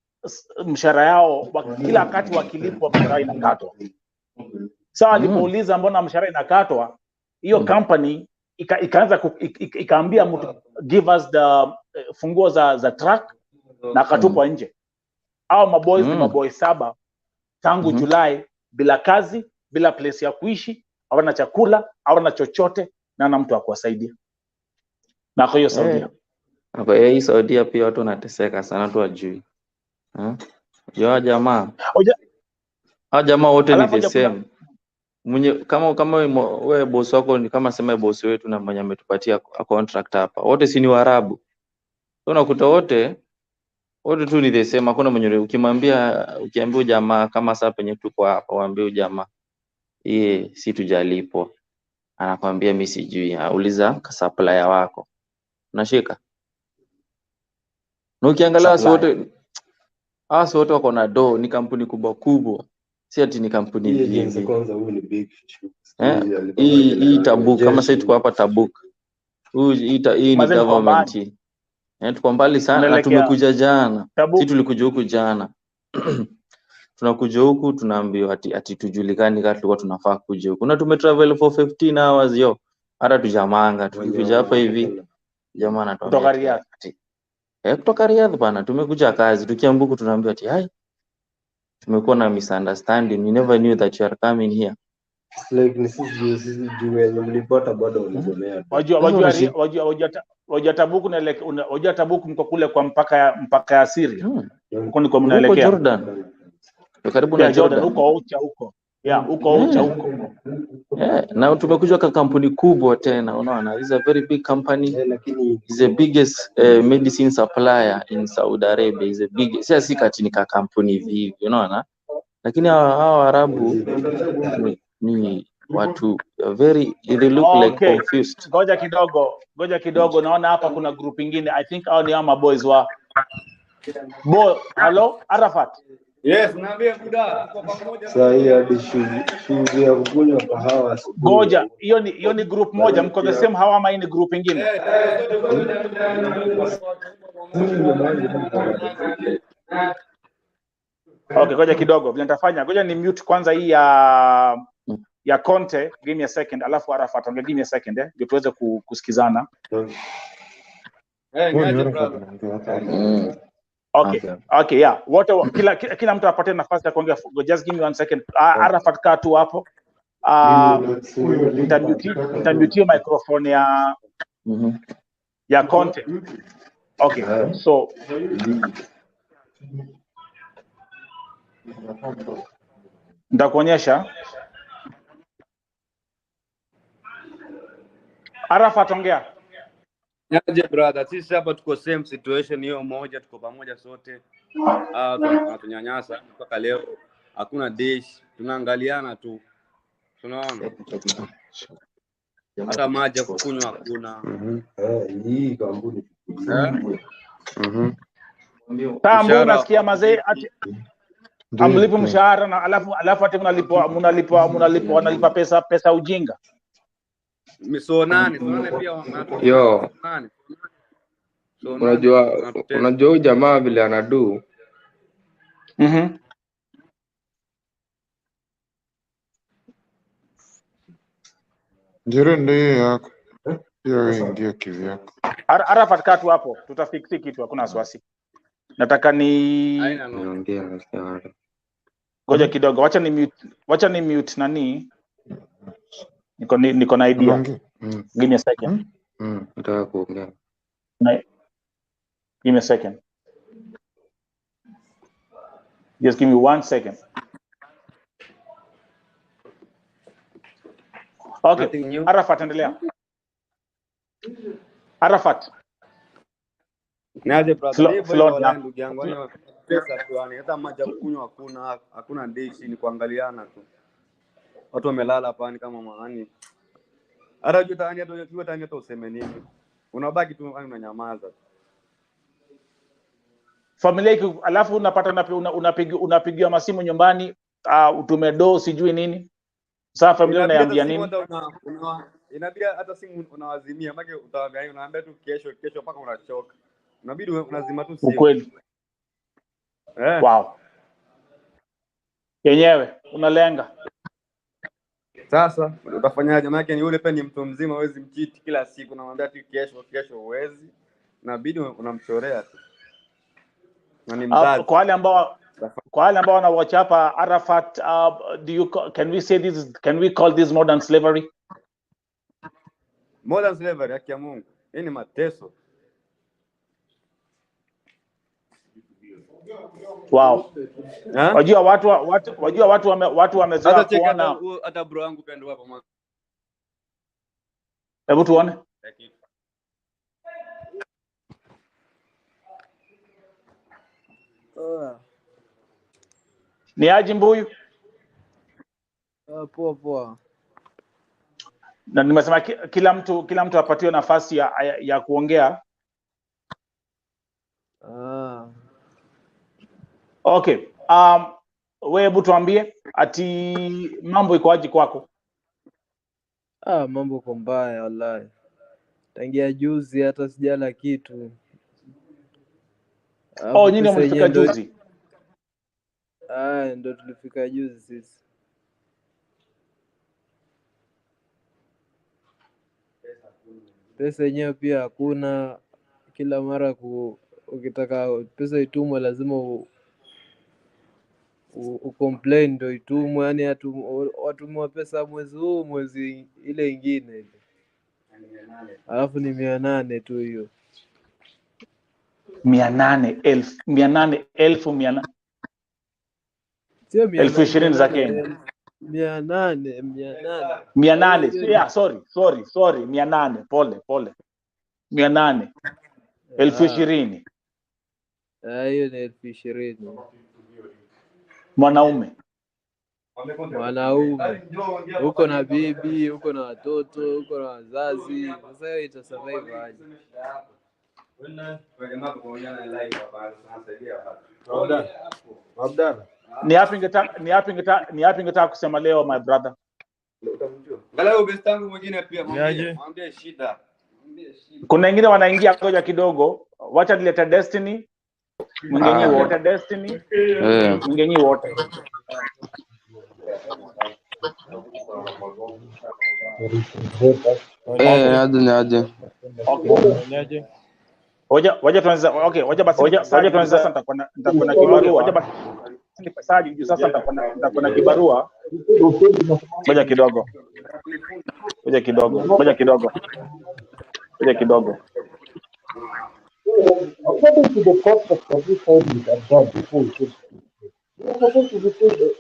mshahara yao kila wakati wakilipwa mshahara inakatwa. Sasa walipouliza mbona mshahara inakatwa, hiyo company ikaambia mtu give us the funguo za truck na akatupwa nje. Hao maboys ni maboys 7 tangu Julai bila kazi, bila place ya kuishi, hawana chakula, hawana chochote na na mtu akuwasaidia. Na kwa hiyo Saudia. Kwa hiyo Saudia pia watu wanateseka sana tu ajui. Yo jamaa. Jamaa wote ni the same. Mwenye kama wewe boss wako ni kama sema boss wetu na mwenye ametupatia contract hapa. Wote si ni Waarabu. Unakuta wote tu ni the same. Hakuna mwenye ukiambia jamaa kama sasa penye tuko hapa, waambie jamaa si tujalipwa. Anakuambia mimi sijui. Auliza supplier wako. Unashika? Na ukiangalia wote wako na do, ni kampuni kubwa. Si ati ni kampuni hivi. Kwanza huyu ni big hii Tabuk kama sasa tuko hapa Tabuk. Hii ni government. Tuko mbali sana na tumekuja jana. Sisi tulikuja huku jana. Tunakuja huku tunaambiwa ati tujulikani kama tulikuwa tunafaa kuja huku. Na tumetravel for 15 hours yo. Hata tujamanga tukikuja hapa hivi. Jamaa anatuambia kutoka Riyadh bana, tumekuja kazi. Tukiambuku tunaambiwa ati hai tumekuwa na misunderstanding, we never knew that you are coming here. Like sisi juu mlipata bado unasomea. Wajua Tabuk na wajua Tabuk mko kule kwa mpaka ya Syria. Huko niko mnaelekea Jordan. Karibu na Jordan huko huko. Huko. Na tumekuja kwa kampuni kubwa tena, unaona, is a very big company. Is the biggest medicine supplier in Saudi Arabia. Is a big, si kati ka kampuni hivi, unaona. Lakini hao Arabu ni watu they look like confused. Ngoja kidogo naona hapa kuna group nyingine. I think hao ni ama boys wa hello Arafat. Yes, naambia buda tuko pamoja. Sasa hii hadi shughuli ya kukunywa kahawa. Ngoja, hiyo ni group moja, mko the same hawa ama ni group nyingine? Okay, ngoja kidogo. Vile nitafanya, ngoja ni mute kwanza hii ya Conte, give me a second, alafu Arafat, give me a second ndio tuweze kusikizana. Okay, yeah. Wote kila mtu apate nafasi ya kuongea. Just give me 1 second. Arafat kaa tu hapo. Nitamute microphone ya Conte. Okay. So nitakuonyesha. Arafat ongea. Yaje brother, sisi hapa tuko same situation hiyo moja, tuko pamoja sote. Tunanyanyasa mpaka leo. Hakuna dish, tunaangaliana tu. Tunaona. Hata maji ya kukunywa hakuna. Hii kampuni. Tambo unasikia mazee ati amlipo mshahara na alafu ati mnalipa pesa ujinga. Misonani pia yo So unajua huyu jamaa vile anadu Njere ndiye yako. Pia wewe ingia kivyako. Arafat katu hapo, tutafiksi kitu, hakuna wasiwasi. Nataka naongea ngoja kidogo, wacha ni mute nani. Niko na idea. Give me a second. Nataka kuongea. Give me a second. Just give me 1 second. Okay. Arafat, endelea. Arafat. Niaje brother? Flood na ndugu yangu, yani pesa tu, yani hata maji ya kunywa hakuna dishi, ni kuangaliana tu. Watu wamelala hapa ni kama maani. Hata jutani hata useme nini. Unabaki tu unanyamaza. Familia hiki, alafu unapata unapigiwa masimu nyumbani, utume do sijui nini. Sasa familia unaiambia nini? Inabidi hata simu unawazimia, maana utawaambia unaambia tu kesho mpaka unachoka. Unabidi unazima tu simu. Ukweli. Wow. Yenyewe unalenga. Sasa utafanyaje? Maana ni yule ni mtu mzima, huwezi mchiti kila siku, unamwambia tu kesho huwezi. Inabidi unamchorea tu. Na ni mzazi. Kwa wale ambao wana watch hapa Arafat, can we call this modern slavery? Modern slavery, haki ya Mungu. Hii ni mateso. Wow. Wajua watu wamezoea kuona. Hata bro wangu pia ndio hapo. Hebu tuone. Ni aje Mbuyu? Poa. Na nimesema kila mtu apatiwe nafasi ya kuongea. Okay. Wewe hebu tuambie ati mambo iko aje kwako? Mambo kwa mbaya wallahi. Tangia juzi hata sijala kitu. Nyinyi mlifika juzi? Ndio tulifika juzi sisi. Pesa yenyewe pia hakuna. Kila mara ukitaka pesa itumwe lazima ucomplain ndio itumwe, yani watumwa pesa mwezi huu mwezi ile ingine ile. Alafu ni 800 tu hiyo. 800,000 Sio 20,000 za Kenya. 800. Yeah, sorry. 800. Pole. 800. 20,000. Hiyo ni 20,000. Wanaume. Uko na bibi, uko na watoto, uko na wazazi. Sasa hiyo itasurvive aje? Ni yapi ngetaka kusema leo my brother? Angalau best yangu mwingine pia mwambie shida. Kuna wengine wanaingia ngoja kidogo. Wacha nilete Destiny. Mwingenyi wote Destiny. Mwingenyi wote. Aje. Okay. Waja tuanze. Okay, waja tuanze sasa, nitakwenda kibarua. Waja basi ni pesaji juu sasa nitakwenda kibarua. Ngoja kidogo. According to the concept of this whole is absurd before we should. We are supposed to receive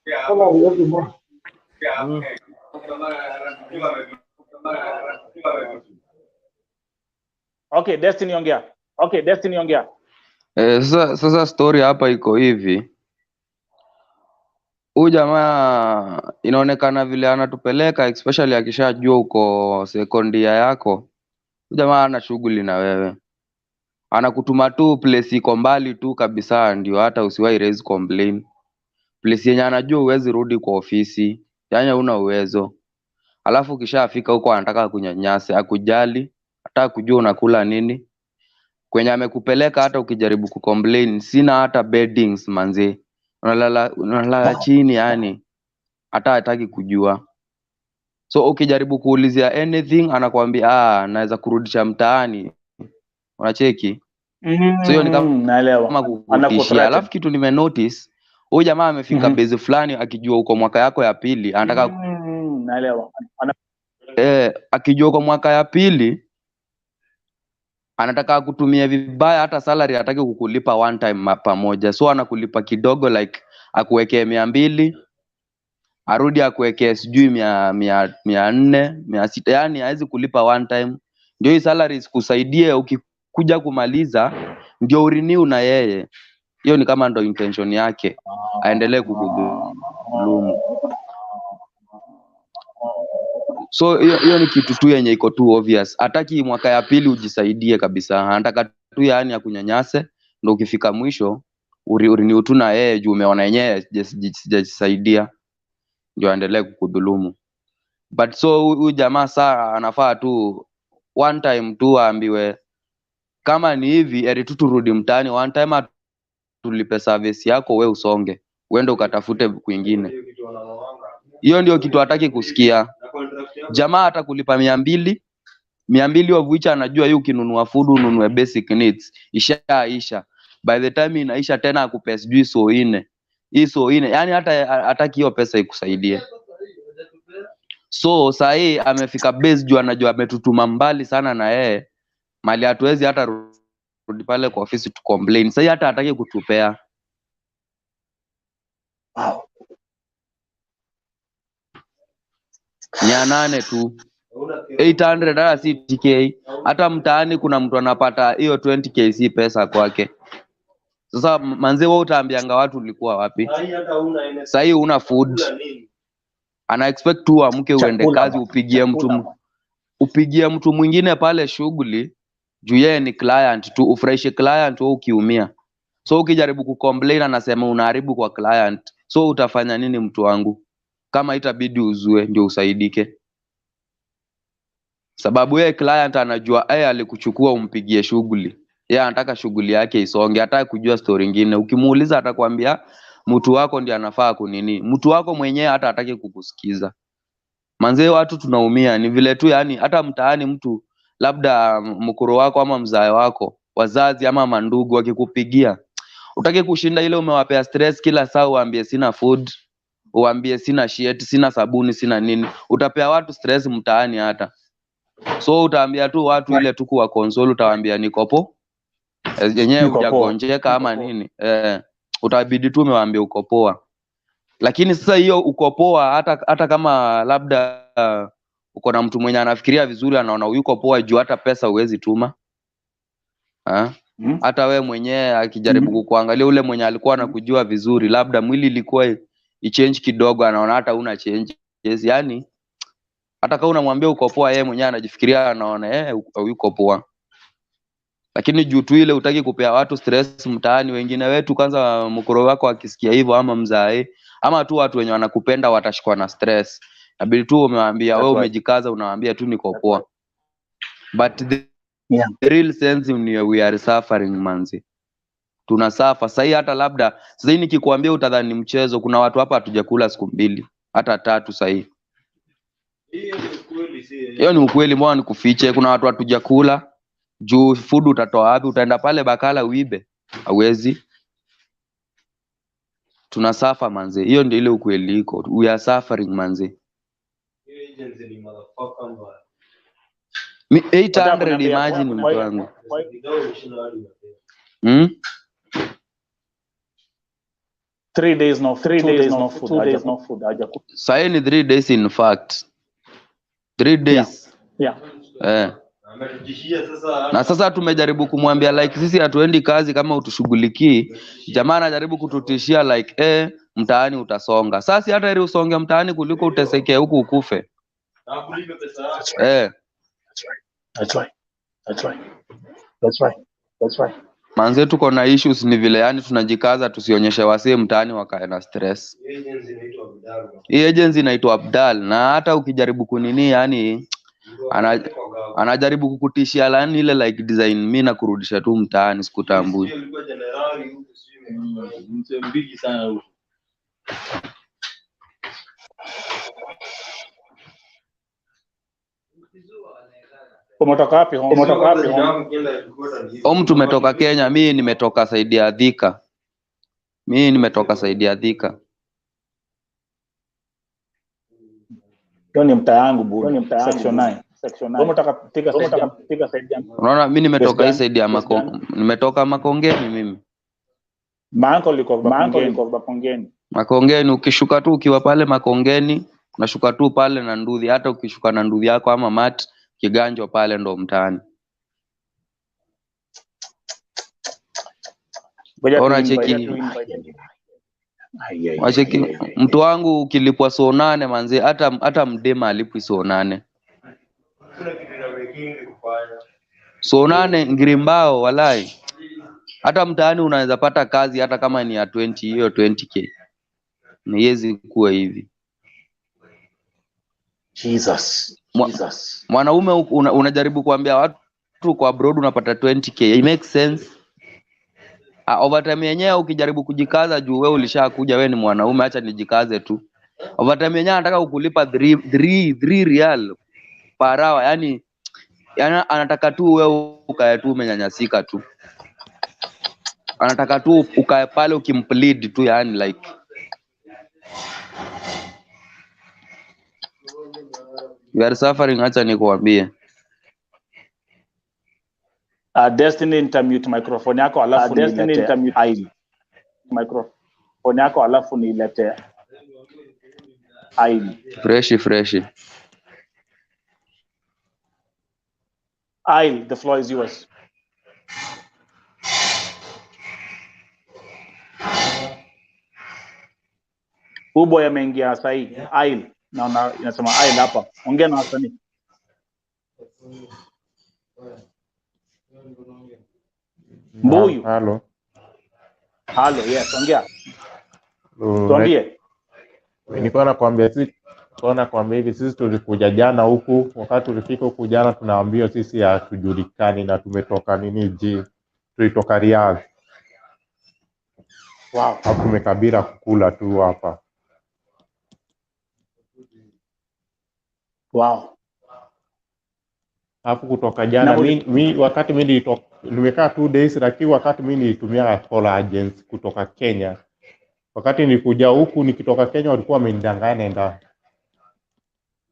salary every month. Okay, Destiny ongea. Sasa story hapa iko hivi. Huyu jamaa inaonekana vile anatupeleka, especially akishajua uko sekondia yako. Huyu jamaa ana shughuli na wewe. Anakutuma tu place iko mbali tu kabisa, ndio hata usiwahi raise complain. Place yenye anajua huwezi rudi kwa ofisi, yaani huna uwezo. Alafu kishafika huko anataka kunyanyasa, akujali. hata kujua unakula nini. Kwenye amekupeleka hata ukijaribu kucomplain, sina hata beddings manze. Unalala chini yani, hata hataki kujua. So ukijaribu kuulizia anything anakuambia naweza kurudisha mtaani. Unacheki? So hiyo ni kama kukutishia. Alafu kitu nimenotice, huyu jamaa amefika base fulani akijua uko mwaka yako ya pili, anataka naelewa. Akijua uko mwaka ya pili anataka kutumia vibaya, hata salary hataki kukulipa one time pamoja. So anakulipa kidogo, like akuwekee 200, arudi akuwekee sijui 400, 600, yani hawezi kulipa one time. Ndio hii salary isikusaidie ukikuja kumaliza ndio urenew na yeye. Hiyo ni kama ndo intention yake, aendelee kukudhulumu. So hiyo ni kitu tu yenye iko tu obvious. Hataki mwaka ya pili ujisaidie kabisa. Anataka tu yani akunyanyase, ndio ukifika mwisho urenew tu na yeye juu umeona yenyewe sijajisaidia, ndio aendelee kukudhulumu. But so huyu jamaa saa anafaa tu one time tu aambiwe kama ni hivi eri tu turudi mtaani one time, tulipe service yako, we usonge uende ukatafute kwingine. Hiyo ndio kitu hataki kusikia. Jamaa atakulipa 200 of which anajua hiyo ukinunua food ununue basic needs ishaisha. By the time inaisha tena akupe sijui so ine. Hii so ine yani hata hataki hiyo pesa ikusaidie. So saa hii amefika base juu anajua ametutuma mbali sana na yeye. Mali hatuwezi hata rudi pale kwa ofisi tu complain. Sasa hata hataki kutupea. Wow. 800 tu. 800 hata si TK. Hata mtaani kuna mtu anapata hiyo 20k si pesa kwake. Sasa manze wewe utaambianga watu ulikuwa wapi? Sasa hii una food. Ana expect tu amke uende kazi upigie mtu mwingine pale shughuli juu yeye ni client tu, ufurahishe client wewe ukiumia. So ukijaribu kucomplain anasema unaharibu kwa client. So utafanya nini mtu wangu? Kama itabidi uzue ndio usaidike. Sababu yeye client anajua alikuchukua umpigie shughuli. Yeye anataka shughuli yake isonge, hataki kujua story nyingine. Ukimuuliza atakwambia mtu wako ndiye anafaa kunini. Mtu wako mwenyewe hata hataki kukusikiza. Manze watu tunaumia ni vile tu yani hata mtaani mtu labda mkoro wako ama mzae wako, wazazi ama mandugu wakikupigia, utaki kushinda ile umewapea stress kila saa uambie sina food, uambie sina shit, sina sabuni, sina nini. Utapea watu stress mtaani hata. So utaambia tu watu ile tu kwa console, utawaambia nikopo. Yenyewe hujagonjeka ama nini. Utabidi tu umewaambia uko poa. Lakini sasa hiyo uko poa hata kama labda uko na mtu mwenye anafikiria vizuri, anaona yuko poa juu hata pesa huwezi tuma. Hata we mwenyewe akijaribu kukuangalia ule mwenye alikuwa anakujua vizuri, labda mwili ilikuwa ichange kidogo, anaona hata una change. Yes, yani hata kama unamwambia uko poa, yeye mwenyewe anajifikiria anaona yuko poa. Lakini juu tu ile utaki kupea watu stress mtaani, wengine wetu kwanza mkoro wako akisikia hivyo ama mzae ama tu watu wenye wanakupenda watashikwa na stress. Inabidi tu umewaambia wewe umejikaza, unawaambia tu niko poa. But the real sense ni we are suffering manzi. Tunasuffer. Sasa hata labda sasa nikikwambia utadhani mchezo, kuna watu hapa hatujakula siku 2 hata 3 sasa hii. Hiyo ni ukweli, mbona nikufiche? Kuna watu hatujakula. Juu food utatoa wapi? Utaenda pale bakala uibe? Hawezi. Tunasuffer manze. Hiyo ndio ile ukweli iko. We are suffering manze. 800 imagine mtu wangu. 3 days no food. Sasa ni 3 days in fact. 3 days. Yeah. Na sasa tumejaribu kumwambia like sisi hatuendi kazi kama utushughulikii. Jamaa anajaribu kututishia like mtaani utasonga. Sasa hata ili usonge mtaani kuliko uteseke huku ukufe. That's right. Manze tuko na issues ni vile yani tunajikaza tusionyeshe wasee mtaani wakae na stress. Hii agency inaitwa Abdal na hata ukijaribu kunini yani Anajaribu kukutishia lani ile like design mimi na kurudisha tu mtaani sikutambui. Mbigi sana huko. Umetoka wapi? Tumetoka Kenya, mimi nimetoka saidi ya Thika. Hiyo ni mtaa yangu bure. Section 9. Umetoka Thika saidi ya. Unaona mimi nimetoka hii saidi ya nimetoka Makongeni mimi. Maanko liko Makongeni. Makongeni ukishuka tu ukiwa pale Makongeni, unashuka tu pale na Nduthi, hata ukishuka na Nduthi yako ama mat Kiganjo pale ndo mtaani. Ona cheki mtu wangu ukilipwa so 8 manzi, hata mdema alipwi so 8. So 8 ngirimbao walai. Hata mtaani unaweza pata kazi hata kama ni ya 20, hiyo 20k. Ni yezi kuwa hivi. Jesus. Mwanaume unajaribu kuambia watu kwa abroad unapata 20k. It makes sense. Overtime yenyewe ukijaribu kujikaza juu wewe ulishakuja, wewe ni mwanaume, acha nijikaze tu. Overtime yenyewe anataka kukulipa 3 rial per hour, yani anataka tu wewe ukae tu umenyanyasika tu. Anataka tu ukae pale ukimplead tu, yani like you are suffering. Acha nikuambie. Destiny intermute microphone yako alafu nilete Ail. Microphone yako alafu nilete Ail. Fresh. Ail, the floor is yours. Ubo yameingia sahi. Ail. Naona inasema Ail hapa. Ongea na wasanii. Mbuyu. Halo, yes, ongea. Tuambie. Nilikuwa nakwambia hivi, sisi tulikuja jana huku, wakati tulifika huku jana tunaambiwa sisi hatujulikani na tumetoka tulitoka RIYALS. Wow. Hapo tumekabira kukula tu hapa. Wow. Hapo kutoka jana wakati mimi nimekaa 2 days, lakini wakati mimi nilitumia call agents kutoka Kenya. Wakati nilikuja huku nikitoka Kenya walikuwa wamenidanganya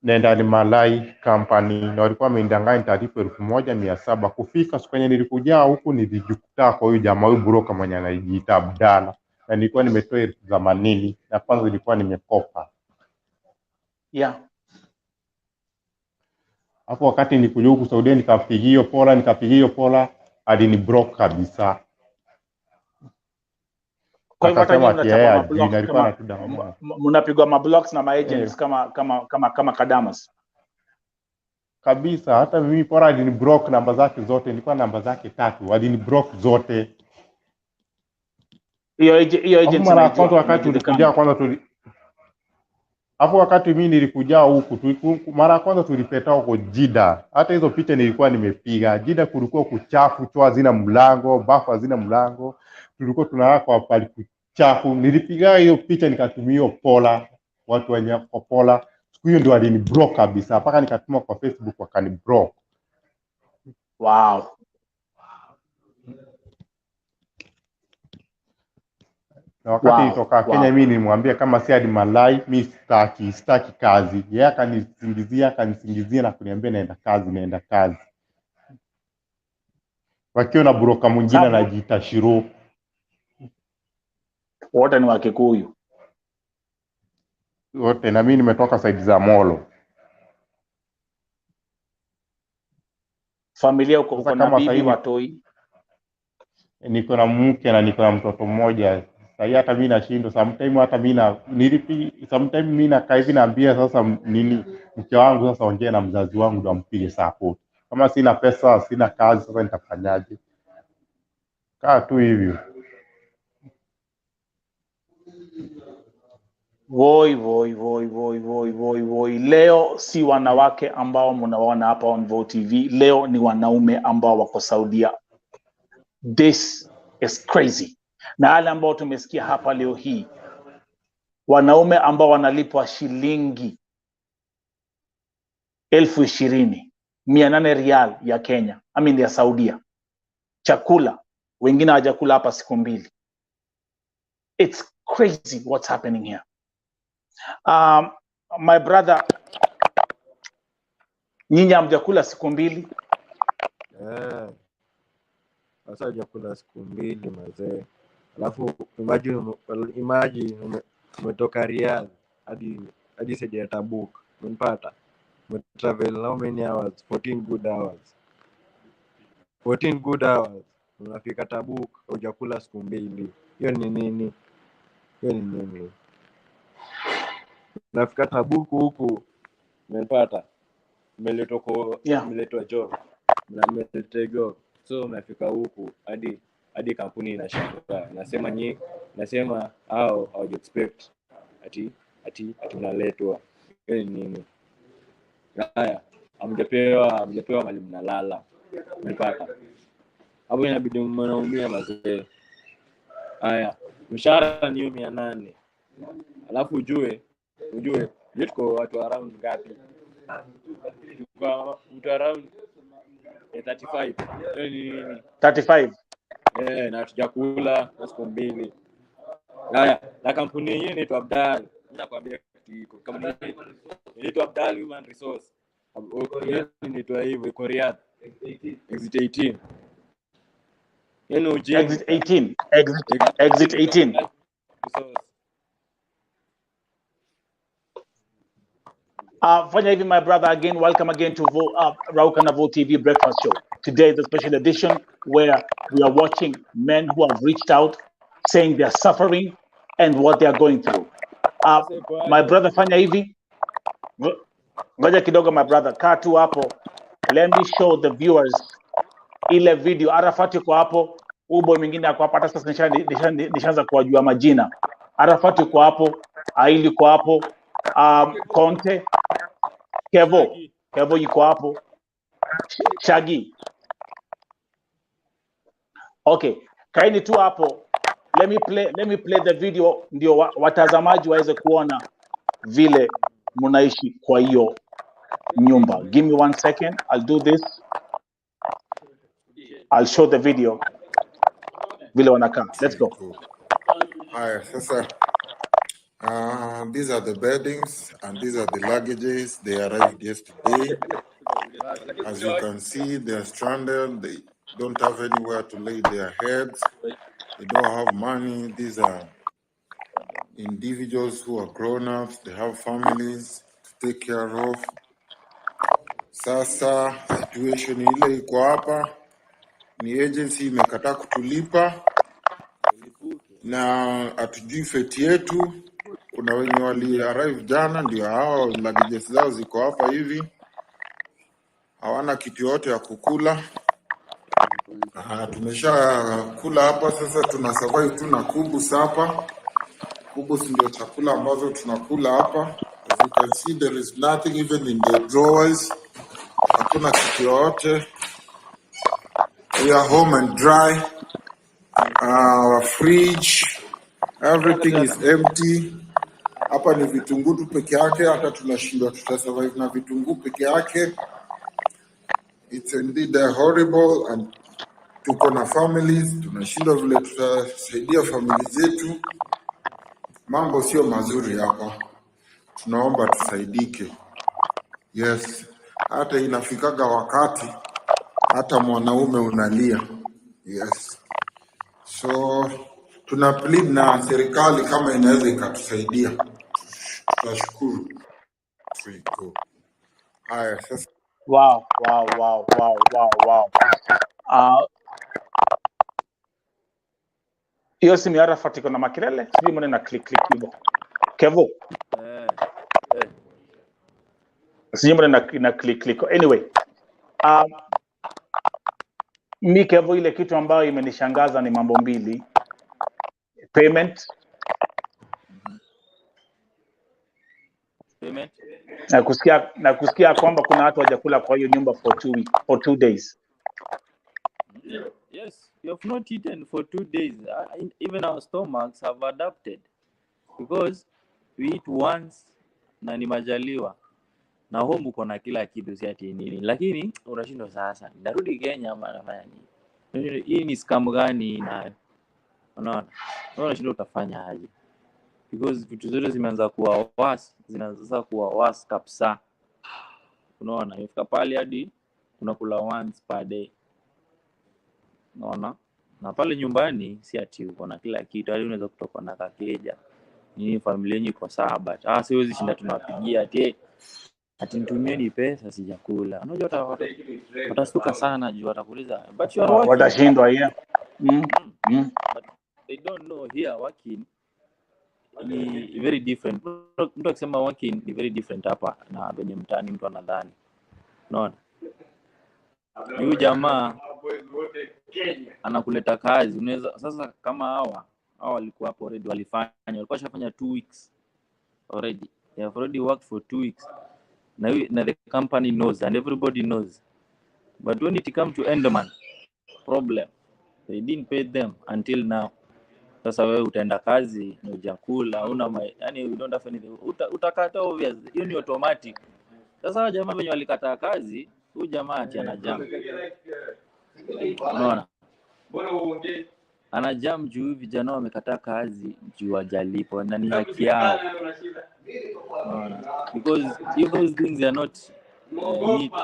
nenda ni Malai company, na walikuwa wamenidanganya nitalipa 1700. Kufika siku yenye nilikuja huku nilijikuta kwa huyu jamaa, huyu broker mwenye anajiita Abdalla, na nilikuwa nimetoa 80 na kwanza nilikuwa nimekopa. Yeah. Hapo wakati nilikuja huku Saudia nikapigia hiyo pola alini broke kabisa. Kwa hivyo hata mnapigwa mablocks na maagents kama Kadamas kabisa. Hata mimi pola alini broke namba zake zote, nilikuwa namba zake 3, alini broke zote. Hiyo agent mara kwanza wakati tulikuja hapo wakati mimi nilikuja huku mara kwanza tulipeta huko Jida. Hata hizo picha nilikuwa nimepiga. Jida kulikuwa kuchafu, choo hazina mlango, bafu hazina mlango. Tulikuwa tunalala kwa pali kuchafu. Nilipiga hiyo picha nikatumia hiyo pola, watu wenye kwa pola. Siku hiyo ndio alini block kabisa. Paka nikatuma kwa Facebook wakani block. Wow. Na wakati nitoka Kenya mimi nilimwambia kama si hadi Malai mimi sitaki kazi. Yeye akanisingizia na kuniambia naenda kazi. Wakiwa na broker mwingine anajiita Shiro. Wote ni wa Kikuyu. Wote, na mimi nimetoka side za Molo. Familia uko na bibi watoi? Niko na mke na niko na mtoto mmoja. Sasa hata mimi nashindwa sometimes, hata mimi sometimes mimi nakaa hivi naambia sasa nini mke wangu sasa ongea na mzazi wangu ndo ampige support. Kama sina pesa, sina kazi, sasa nitafanyaje? Kaa tu hivyo. Woi. Leo si wanawake ambao mnaona hapa on Vo TV. Leo ni wanaume ambao wako Saudia. This is crazy. Na wale ambao tumesikia hapa leo hii, wanaume ambao wanalipwa shilingi 20,800 rial ya Kenya, ya Saudia. Chakula, wengine hawajakula hapa siku mbili. It's crazy what's happening here. My brother, nyinyi hamjakula siku mbili? Sasa hajakula siku mbili mazee. Alafu imagine umetoka Riyadh hadi Saudia Tabuk. Unapata travel how many hours? 14 good hours. 14 good hours. Unafika Tabuk hujakula siku mbili. Hiyo ni nini? Unafika Tabuk huku umepata umeletwa job. Na umeletwa so unafika huku hadi kampuni inashangaa. Nasema how you expect ati unaletwa. Hiyo ni nini? Haya, amgepewa mali mnalala. Umepata. Hapo inabidi mnaumia mazee. Haya, mshahara ni 800. Alafu ujue tuko watu around ngapi? Tuko mtu around 35. 35. Na tujakula siku mbili. Haya, na kampuni yenyewe inaitwa Abdal. Nakwambia kampuni inaitwa Abdal Human Resource. Inaitwa hivyo kwa Riyadh. Exit 18. Exit 18. Exit 18. Fanya hivi, my brother, again, welcome again to Rauka na Vo TV Breakfast Show. Today is a special edition where we are watching men who have reached out, saying they are suffering and what they are going through. My brother, fanya hivi. Ngoja kidogo, my brother, kaa tu hapo. Let me show the viewers ile video. Arafat yuko hapo, ubo mwingine yuko hapo. Hata sasa nishaanza kuwajua majina. Arafat yuko hapo, Aili yuko hapo, Conte, KEVO yuko hapo, Shaggy. Okay, kaini tu hapo. Let me play the video ndio watazamaji waweze kuona vile mnaishi kwa hiyo nyumba. Give me 1 second, I'll do this. I'll show the video vile wanakaa. Let's go. Haya, sasa these are the beddings and these are the luggages. They arrived yesterday. As you can see, they are stranded. They don't have anywhere to lay their heads. They don't have money. These are individuals who are grown-ups. They have families to take care of. Sasa situation ile iko hapa ni agency imekataa kutulipa na atujui feti yetu. Kuna wenye wali arrive jana, ndio hao luggages zao ziko hapa hivi. Hawana kitu yote ya kukula. Tumesha kula hapa, sasa tuna survive tu na kubus hapa. Kubus ndio chakula ambazo tunakula hapa. As you can see, there is nothing even in the drawers. Hakuna kitu yote. We are home and dry. Our fridge, everything is empty. Hapa ni vitunguu tu peke yake, hata tunashindwa tutasurvive na vitunguu peke yake. It's indeed horrible, and tuko na families, tunashindwa vile tutasaidia familia zetu. Mambo sio mazuri hapa. Tunaomba tusaidike. Yes, hata inafikaga wakati hata mwanaume unalia. Yes. So tuna plead na serikali kama inaweza ikatusaidia. Tutashukuru. Haya, sasa. Wow. Hiyo simu ya Arafat iko na makelele, sijui mbona na click hivyo. KEVO. Sijui mbona na click. Anyway, mi KEVO, ile kitu ambayo imenishangaza ni mambo mbili. Payment payment. Na kusikia kwamba kuna watu hawajakula kwa hiyo nyumba for 2 days. Yes, you have not eaten for 2 days. Even our stomachs have adapted because we eat once na ni majaliwa. Na home uko na kila kitu si ati nini. Lakini unashindwa sasa. Narudi Kenya ama nafanya nini? Hii ni scam gani na unaona? Unashindwa utafanya aje? Because vitu zote zimeanza kuwa worse, zinaanza kuwa worse kabisa. Unaona, ifika pale hadi unakula once per day. Unaona? Na pale nyumbani si ati uko na kila kitu, hadi unaweza kutoka na kakeja. Ni familia yenyu iko sawa but siwezi shinda tunawapigia ati nitumieni pesa sijakula. Unajua watastuka sana juu watakuuliza but you are working. Watashindwa yeah. But they don't know here working ni very different. Mtu akisema working ni very different hapa na kwenye mtaani mtu anadhani. Unaona? Huyu jamaa anakuleta kazi. Unaweza sasa kama hawa walikuwa hapo already walikuwa shafanya 2 weeks already. They have already worked for 2 weeks. Now the company knows and everybody knows. But when it comes to endman problem, they didn't pay them until now. Sasa wewe utaenda kazi na hujakula, yani you don't have anything. Utakata obvious. Hiyo ni automatic. Sasa jamaa wenye walikataa kazi, huyu jamaa ati anajam. Unaona? Anajam juu vijana wamekataa kazi juu hawajalipo na ni haki yao. Because if those things are not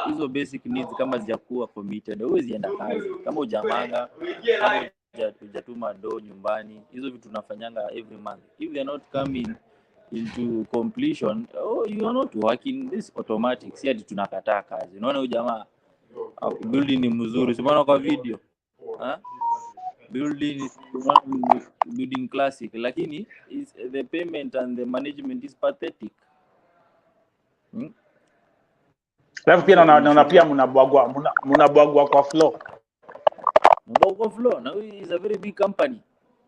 hizo basic needs kama zijakuwa committed, huwezi enda kazi. Kama hujamanga, kama hujatuma do nyumbani, hizo vitu tunafanyanga every month. If they are not coming into completion, you are not working, this automatic. Si ati tunakataa kazi. Unaona huyu jamaa building ni mzuri. Unaona kwa video. Building classic, lakini the payment and the management is pathetic. Alafu pia naona pia mnabwagwa kwa floor. Mnabwagwa floor. Now is a very big company.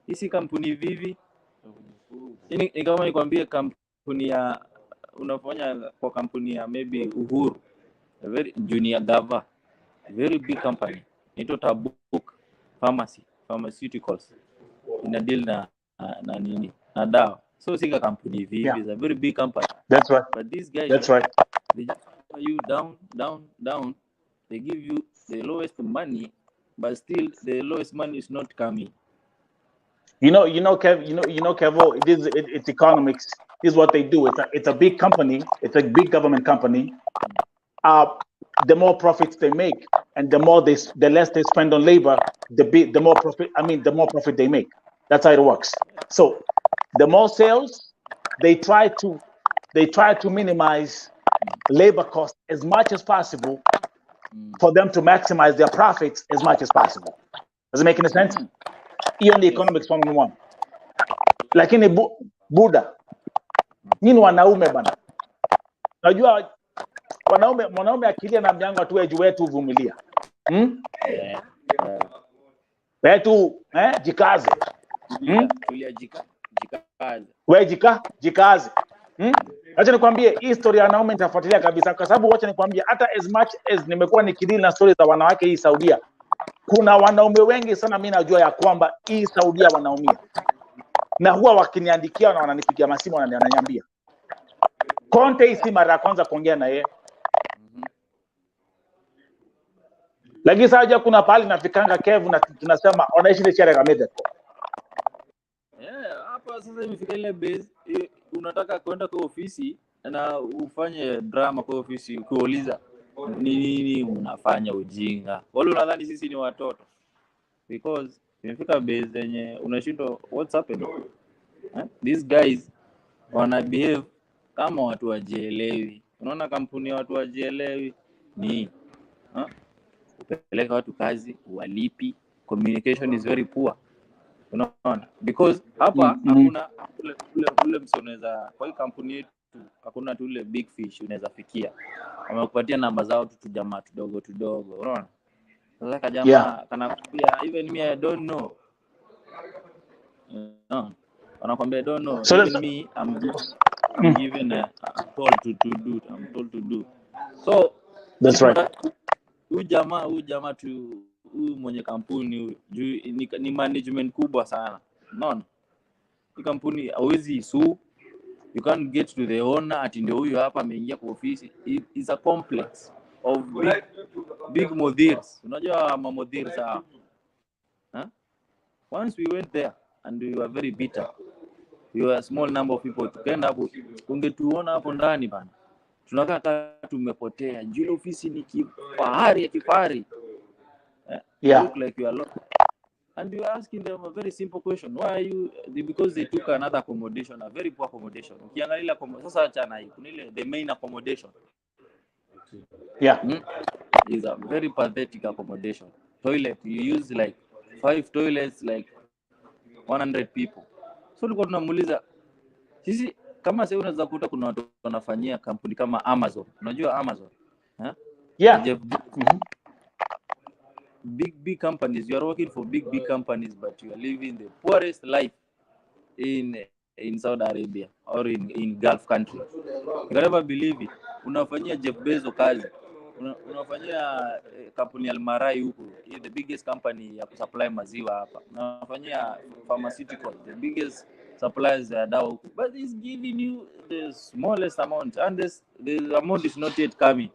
Hisi kampuni vivi. Ni kama nikwambie kampuni ya unafanya kwa kampuni ya maybe Uhuru. A very junior gava. Very big company. Ito Tabuk Pharmaceuticals. Ina deal na nini? Na dawa. So singa company vivi is a very big company. That's right. But these guys, that's right. They just put you down. They give you the lowest money, but still the lowest money is not coming. You know, KEVO, it's economics. This is what they do. It's a big company. It's a big government company. The more profits they make, and the less they spend on labor, the more profit. The more profit they make. That's how it works. So, the more sales, they try to minimize labor costs as much as possible for them to maximize their profits as much as possible. Does it make any sense? Hiyo ni economics 101. Lakini Buddha, nini wanaume bana? Najua mwanaume akilia na mjango tu wetu vumilia. Wetu jikaze. Tulia jikaze. Wewe jikaze. Acha nikwambie hii story ya wanaume nitafuatilia kabisa kwa sababu acha nikwambie hata as much as nimekuwa nikidili na stories za wanawake hii Saudia, kuna wanaume wengi sana mimi najua ya kwamba hii Saudia wanaumia. Na huwa wakiniandikia na wananipigia masimu wananiambia. Conte si mara ya kwanza kuongea na yeye. Lakini sasa kuna pale nafikanga Kev na tunasema wanaishi ile chere kameda. Hapa sasa imefika ile base unataka kwenda kwa ofisi na ufanye drama kwa ofisi kuuliza nini unafanya ujinga. Wale unadhani sisi ni watoto. Because imefika base yenye unashindwa what's happening. These guys wana behave kama watu wajielewi. Unaona kampuni ya watu wajielewi ni kupeleka watu kazi, walipi, communication is very poor. Unaona? Because hapa hakuna ule msoneza kwa hii kampuni yetu hakuna tule big fish unaweza fikia. Wamekupatia namba zao tu jamaa tudogo. Unaona? Sasa jamaa kanakuambia even me I don't know. Wanakuambia I don't know. So even me I'm given I'm told to do. I'm told to do. So That's right. Huyu jamaa tu huyu mwenye kampuni huyu ni management kubwa sana. Unaona? Hii kampuni hawezi sue. You can't get to the owner ati ndio huyu hapa ameingia kwa ofisi. It's a complex of big mudirs. Unajua mamudirs huh? Once we went there and we were very bitter. We were a small number of people. Tukaenda hapo, ungetuona hapo ndani bana. Tunakaa kama tumepotea. Juu ofisi ni kifahari. Yeah. Look like you are lost. And we were asking them a very simple question. Why are you? Because they took another accommodation, a very poor accommodation. Ukiangalia sasa achana hii, kuna ile the main accommodation. Yeah. Is a very pathetic accommodation. Toilet, you use like 5 toilets, like 100 people. So tulikuwa tunamuuliza sisi kama sasa unaweza kuta kuna watu wanafanyia kampuni kama Amazon. Unajua Amazon? Yeah. Big companies. You are working for big companies, but you are living the poorest life in Saudi Arabia or in Gulf countries. You can never believe it. Unafanyia Jeff Bezos kazi. Unafanyia kampuni Almarai huko, the biggest company ya kusupply maziwa hapa. Unafanyia pharmaceutical, the biggest suppliers ya dawa huko. But it's giving you the smallest amount, and the amount is not yet coming.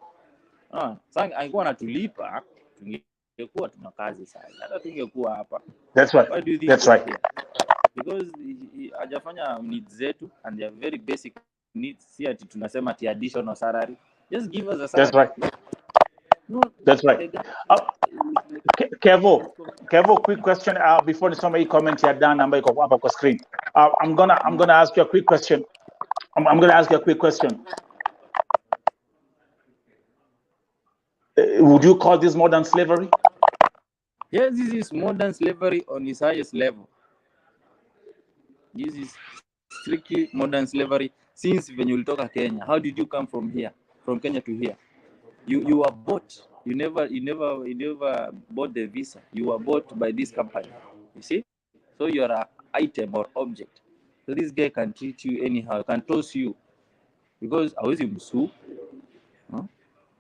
Sasa alikuwa anatulipa, tungekuwa tuna kazi sasa. Hata tungekuwa hapa. That's right. That's right. Because hajafanya needs zetu, and they are very basic needs. Si ati tunasema ati additional salary. Just give us a salary. That's right. No, that's right. Kevo, quick question before somebody comment here down number iko hapa kwa screen. I'm gonna ask you a quick question. I'm gonna ask you a quick question. Would you call this modern slavery? Yes, this is modern slavery on its highest level. This is strictly modern slavery. Since when you toka Kenya, how did you come from Kenya to here? You were bought. You never bought the visa. You were bought by this company. You see? So you are an item or object. So this guy can treat you anyhow, can toss you. Because hawezi msuu.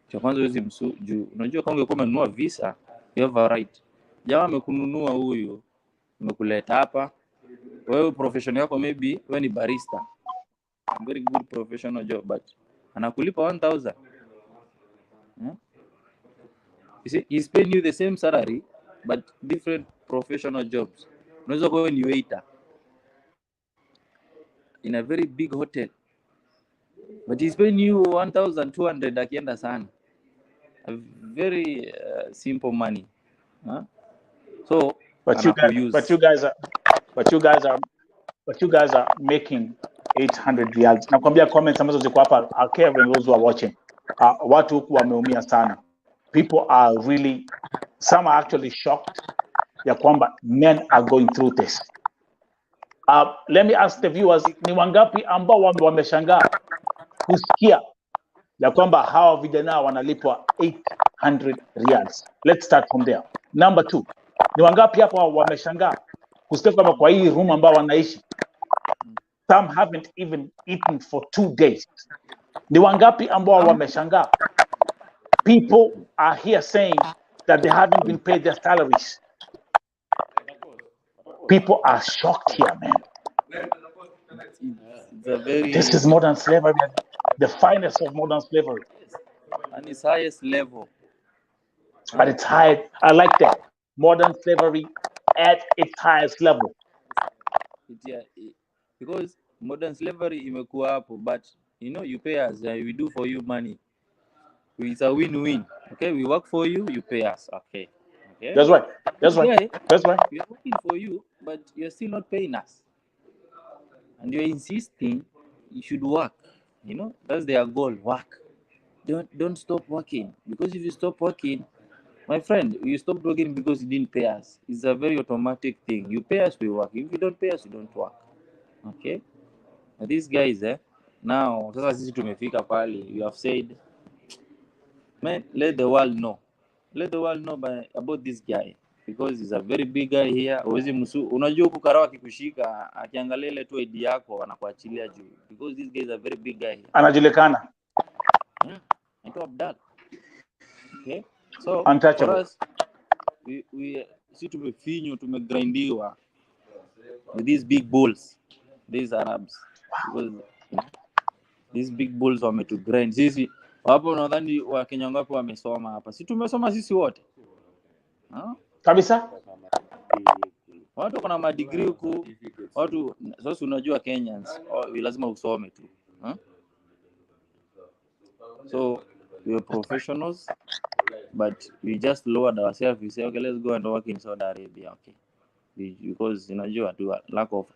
Cha kwanza hawezi msuu. Unajua kama ungekuwa umenunua visa, you have a right. Jamaa amekununua huyo, umekuleta hapa. Wewe profession yako maybe wewe ni barista. Very good professional job, but anakulipa 1,000. You see, he's paying you the same salary, but different professional jobs. Unaweza kuwa ni waiter in a very big hotel, but he's paying you 1,200 akienda sana. A very simple money. So, but you guys are making 800 riyals. Nakwambia comments ambazo ziko hapa, Kevin, those who are watching, watu huku wameumia sana. People are really, some are actually shocked ya kwamba men are going through this. Let me ask the viewers, ni wangapi ambao wameshangaa kusikia ya kwamba hawa vijana wanalipwa 800 riyals? Let's start from there. Number 2, ni wangapi hapo wameshangaa kusikia kwamba kwa hii room ambao wanaishi some haven't even eaten for 2 days? Ni wangapi ambao wameshangaa people are here saying that they haven't been paid their salaries? People are shocked here, man. This is modern slavery, the finest of modern slavery. And its highest level. At its high, I like that. Modern slavery at its highest level. Because modern slavery imekuwa hapo, but you pay us, we do for you money. It's a win-win. Okay, we work for you, you pay us. Okay. That's right. That's right. Okay. That's right. We are working for you, but you're still not paying us. And you're insisting you should work. That's their goal, work. Don't stop working. Because if you stop working, my friend, you stopped working because you didn't pay us. It's a very automatic thing. You pay us, we work. If you don't pay us, you don't work. Okay? Now, these guys, now, sasa sisi tumefika pale, you have said, man, let the world know. Let the world know about this guy. because he's a very big guy here. Unajua huko Karawa akikushika akiangalia ile tu ID yako anakuachilia juu, because this guy is a very big guy here. Anajulikana. Anaitwa Abdal. Okay, so Untouchable. for us, si tumegrindiwa with these big bulls, these Arabs, because these big bulls to grind. Sisi wapo unadhani wa Kenya ngapi wamesoma hapa? Si tumesoma sisi wote kabisa. Watu kuna madegree huku, watu sasa unajua Kenyans lazima usome tu. So we are professionals, but we just lowered ourselves. We say, okay, let's go and work in Saudi Arabia, okay, because unajua tu lack of.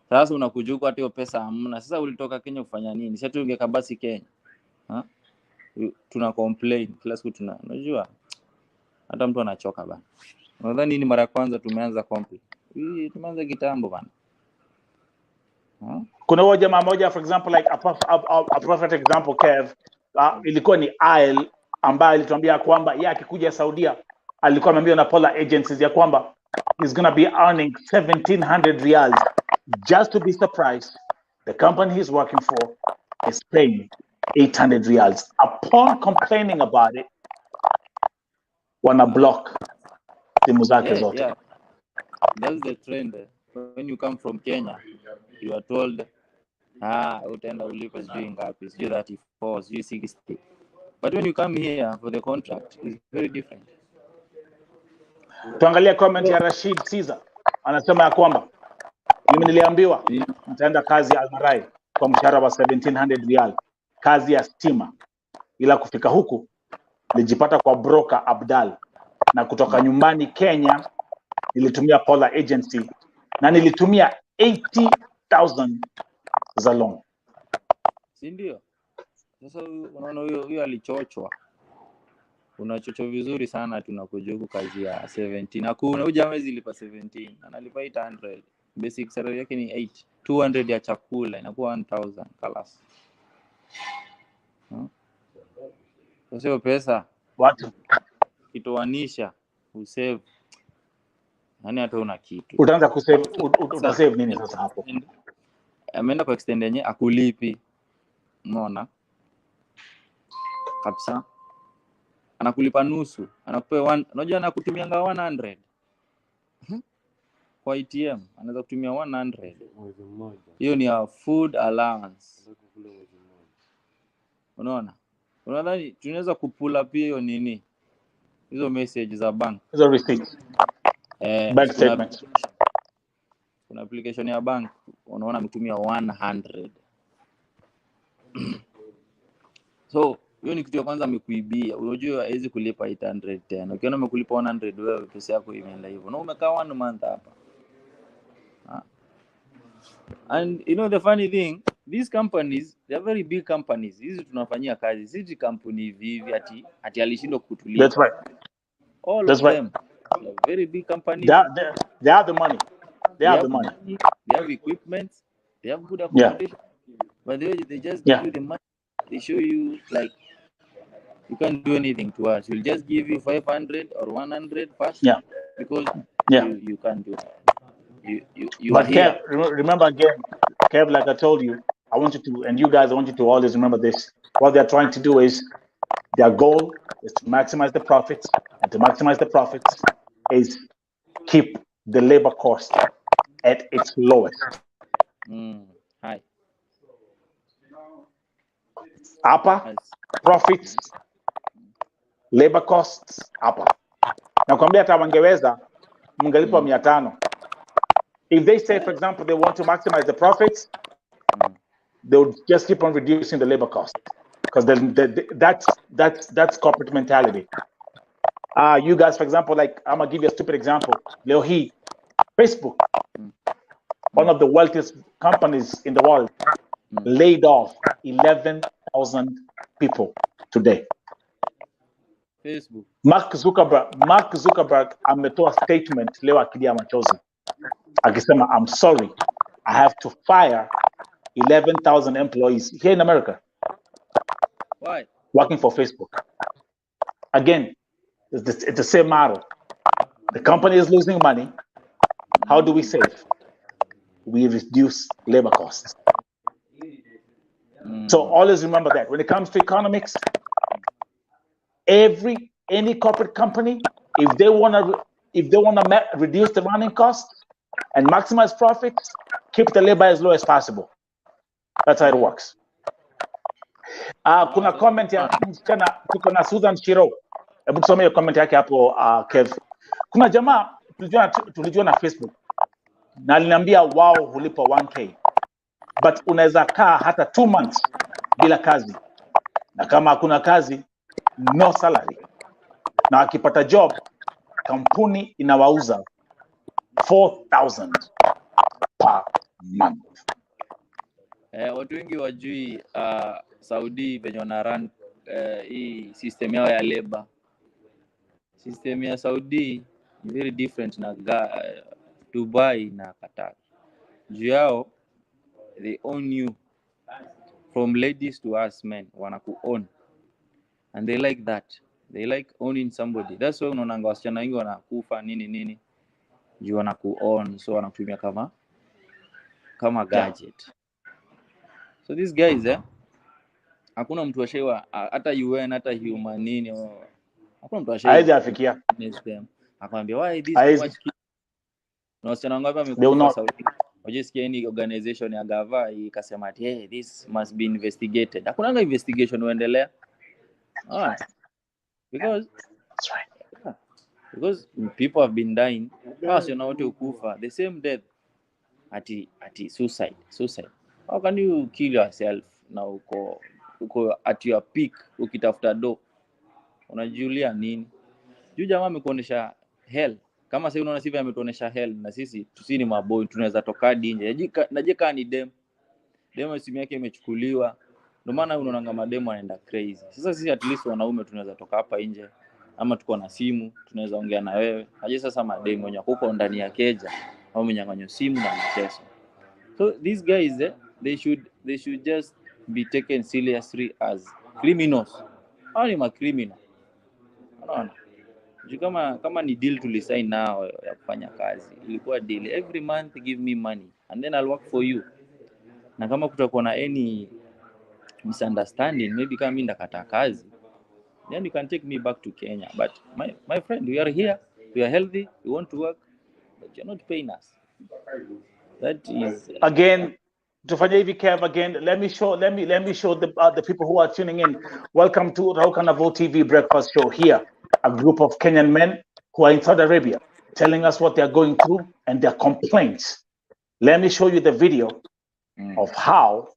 Sasa unakujuka hata hiyo pesa hamna. Sasa ulitoka Kenya kufanya nini? Sasa tungeka basi Kenya. Tuna complain kila siku unajua hata mtu anachoka bana. Nadhani nini mara ya kwanza tumeanza complain. Tumeanza kitambo bana. Kuna huyo jamaa moja, for example, like a perfect example, Kev, ilikuwa ni Aisle ambaye alituambia kwamba yeye akikuja Saudia alikuwa ameambiwa na Polar agencies ya kwamba he's going to be earning 1700 riyals. Just to be surprised, the company he's working for is paying 800 riyals. Upon complaining about it, wana block simu zake zote. Yeah. That's the trend. When you come from Kenya, you are told, utaenda ulipo sijui ngapi, sijui 34, sijui 60. But when you come here for the contract, it's very different. Tuangalia comment ya Rashid Caesar. Anasema ya kwamba mimi niliambiwa nitaenda kazi Al-Marai kwa mshahara wa 1700 riyal, kazi ya stima, ila kufika huku nilijipata kwa broker Abdal, na kutoka nyumbani Kenya nilitumia Polar agency na nilitumia 80,000 za loan. Si ndio? Sasa unaona huyo alichochwa. Unachochwa vizuri sana, tunakujuku kazi ya 17. Hakuna huyu jamaa zilipa 17, analipa 800. Basic salary yake ni 8. 200 ya chakula inakuwa 1000 kalas. Sasa hiyo pesa watu kitoanisha usave. Yaani hata una kitu. Utaanza kusave, utasave nini sasa hapo? Ameenda kwa extend yenye akulipi. Unaona? Kabisa. Anakulipa nusu, anakupa 1, unajua anakutumianga 100. Kwa ATM anaweza kutumia 100 mwezi mmoja. Hiyo ni a food allowance. Unaona? Unadhani tunaweza kupula pia hiyo nini? Hizo message za bank. Hizo receipts. Bank statement. Kuna application ya bank, unaona mtumia 100. So hiyo ni kitu ya kwanza amekuibia. Unajua haiwezi kulipa 800 tena. Ukiona umekulipa 100 wewe pesa yako imeenda hivyo. Na umekaa 1 month hapa. And you know the funny thing, these companies, they are very big companies. Hizi tunafanyia kazi. Hizi kampuni hivi ati alishindwa kutulipa. That's right. All of them. They are very big companies. They have the money. They have the money. They have equipment. They have good accommodation. But they just give you the money. They show you like you can't do anything to us. We'll just give you 500 or 100 first. Because you can't do it. You but are here. Remember again, Kev, like I told you, I want you to, and you guys, I want you to always remember this. What they're trying to do is, their goal is to maximize the profits, and to maximize the profits is keep the labor cost at its lowest. Hi. Hapa, profits, labor costs, hapa. Na kwambia hata wangeweza, mngelipa 500. If they say, for example, they want to maximize the profits, they would just keep on reducing the labor cost, because that's corporate mentality. You guys, for example, like I'm gonna give you a stupid example. Leo hii, Facebook, one of the wealthiest companies in the world, laid off 11,000 people today. Facebook. Mark Zuckerberg ametoa statement leo akilia machozi akisema, I'm sorry, I have to fire 11,000 employees here in America. Why? Working for Facebook. Again, it's the same model. The company is losing money. How do we save? We reduce labor costs. So always remember that when it comes to economics, any corporate company, if they want to reduce the running costs and maximize profits, keep the labor as low as possible. That's how it works. Kuna comment ya msichana, tuko na Susan Shiro. Hebu tusome hiyo comment yake hapo Kev. Kuna jamaa tulijua na Facebook na aliniambia wao hulipa 1k, but unaweza kaa hata 2 months bila kazi, na kama hakuna kazi, no salary, na akipata job kampuni inawauza 4,000 per month. Watu wengi wajui Saudi venye wana run hii system yao ya labor. System ya Saudi ni very different na Dubai na Qatar. Juu yao, they own you from ladies to us men, wanaku own, and they like that. They like owning somebody. That's why unaona wasichana wengi wanakufa nini juu wanaku own, so wanakutumia kama gadget. So these guys hakuna mtu ashaiwa hata UN hata human nini, hakuna mtu ashaiwa haijafikia akwambia why this too much. Na wasichana wangapi wamekufa Saudi, wajisikia any organization ya gava ikasema ati hey, this must be investigated. Hakuna investigation uendelea. Because that's right. Yeah, because people have been dying. Wasichana wote ukufa the same death ati suicide. How can you kill yourself na uko at your peak ukitafuta do? Unajiulia nini? Juu jamaa amekuonesha hell. Kama sasa unaona sivyo ametuonesha hell, na sisi tusini maboy tunaweza toka nje. Najeka ni dem simu yake imechukuliwa. Ndio maana unaona mademo anaenda crazy. Sasa sisi at least wanaume tunaweza toka hapa nje, ama tuko na simu tunaweza ongea na wewe. Haje sasa mademo wenye huko ndani ya keja au mnyang'anyo simu na mchezo. So these guys they should just be taken seriously as criminals. Hao ni criminal. Unaona? Kama ni deal tulisign nao ya kufanya kazi, ilikuwa deal every month give me money and then I'll work for you. Na kama kutakuwa na any misunderstanding, maybe kama mimi ndakata kazi, then you can take me back to Kenya. But my friend, we are here, we are healthy, we want to work, but you're not paying us. That is again tufanye hivi Kev. Again, let me show the people who are tuning in. Welcome to Rauka na Vo TV breakfast show. Here a group of Kenyan men who are in Saudi Arabia telling us what they are going through and their complaints. Let me show you the video of how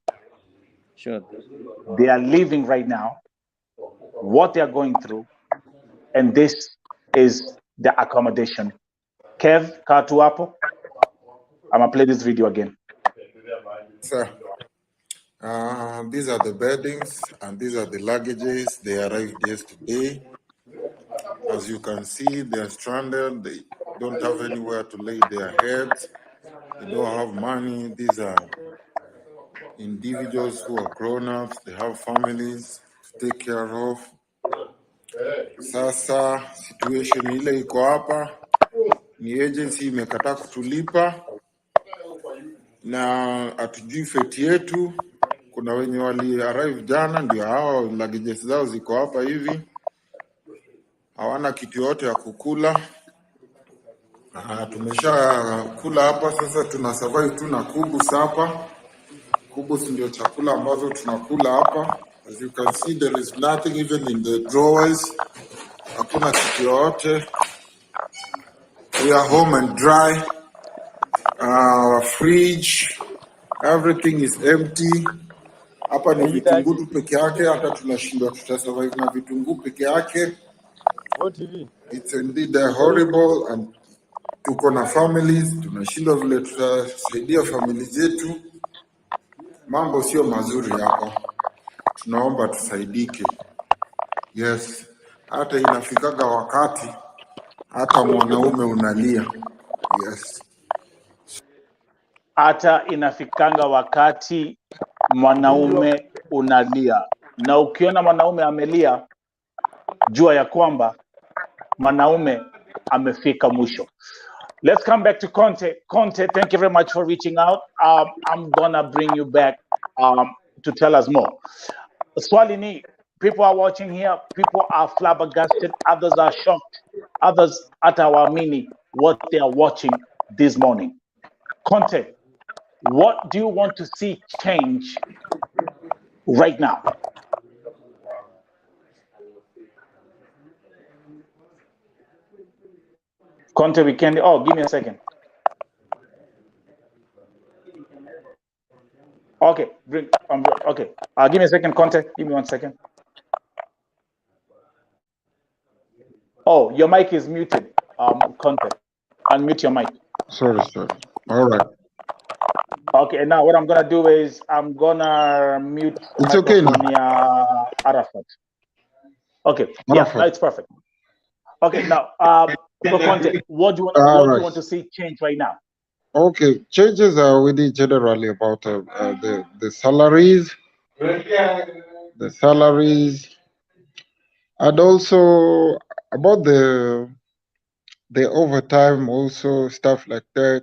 they are living right now, what they are going through, and this is the accommodation. Kev, katu hapo. I'm gonna play this video again. Sir, these are the beddings and these are the luggages. They arrived yesterday. As you can see, they are stranded. They don't have anywhere to lay their heads. They don't have money. These are individuals who are grown-ups. They have families to take care of. Sasa situation ile iko hapa ni agency imekataa kutulipa na hatujui feti yetu. Kuna wenye wali arrive jana, ndio hao luggages zao ziko hapa hivi, hawana kitu yote ya kukula. Tumesha kula hapa, sasa tuna survive tu na kubus hapa. Kubus ndio chakula ambazo tunakula hapa. As you can see, there is nothing even in the drawers. Hakuna kitu yote. We are home and dry. Our fridge, everything is empty. Hapa ni vitunguu tu peke yake, hata tunashindwa tutasurvive na vitunguu peke yake. It's indeed horrible, and tuko na families, tunashindwa vile tutasaidia familia zetu. Mambo sio mazuri hapa. Tunaomba tusaidike. Yes. Hata inafikaga wakati hata mwanaume unalia. Yes. Hata inafikanga wakati mwanaume unalia. Na ukiona mwanaume amelia, jua ya kwamba mwanaume amefika mwisho. Let's come back to Conte. Conte, thank you very much for reaching out. I'm gonna bring you back to tell us more. Swalini, people are watching here. People are flabbergasted. Others are shocked. Others at our mini what they are watching this morning. Conte, what do you want to see change right now? Conte, we can. Oh, give me a second. Okay, bring. Okay, give me a second, Conte. Give me 1 second. Oh, your mic is muted. Conte, unmute your mic. Sorry. All right. Okay, now what I'm gonna do is I'm gonna mute It's okay now. Arafat. Okay, yeah, now it's perfect. Okay, now so Conte, what do you want to see change right now? Okay, changes are already generally about the salaries, and also about the overtime, also stuff like that.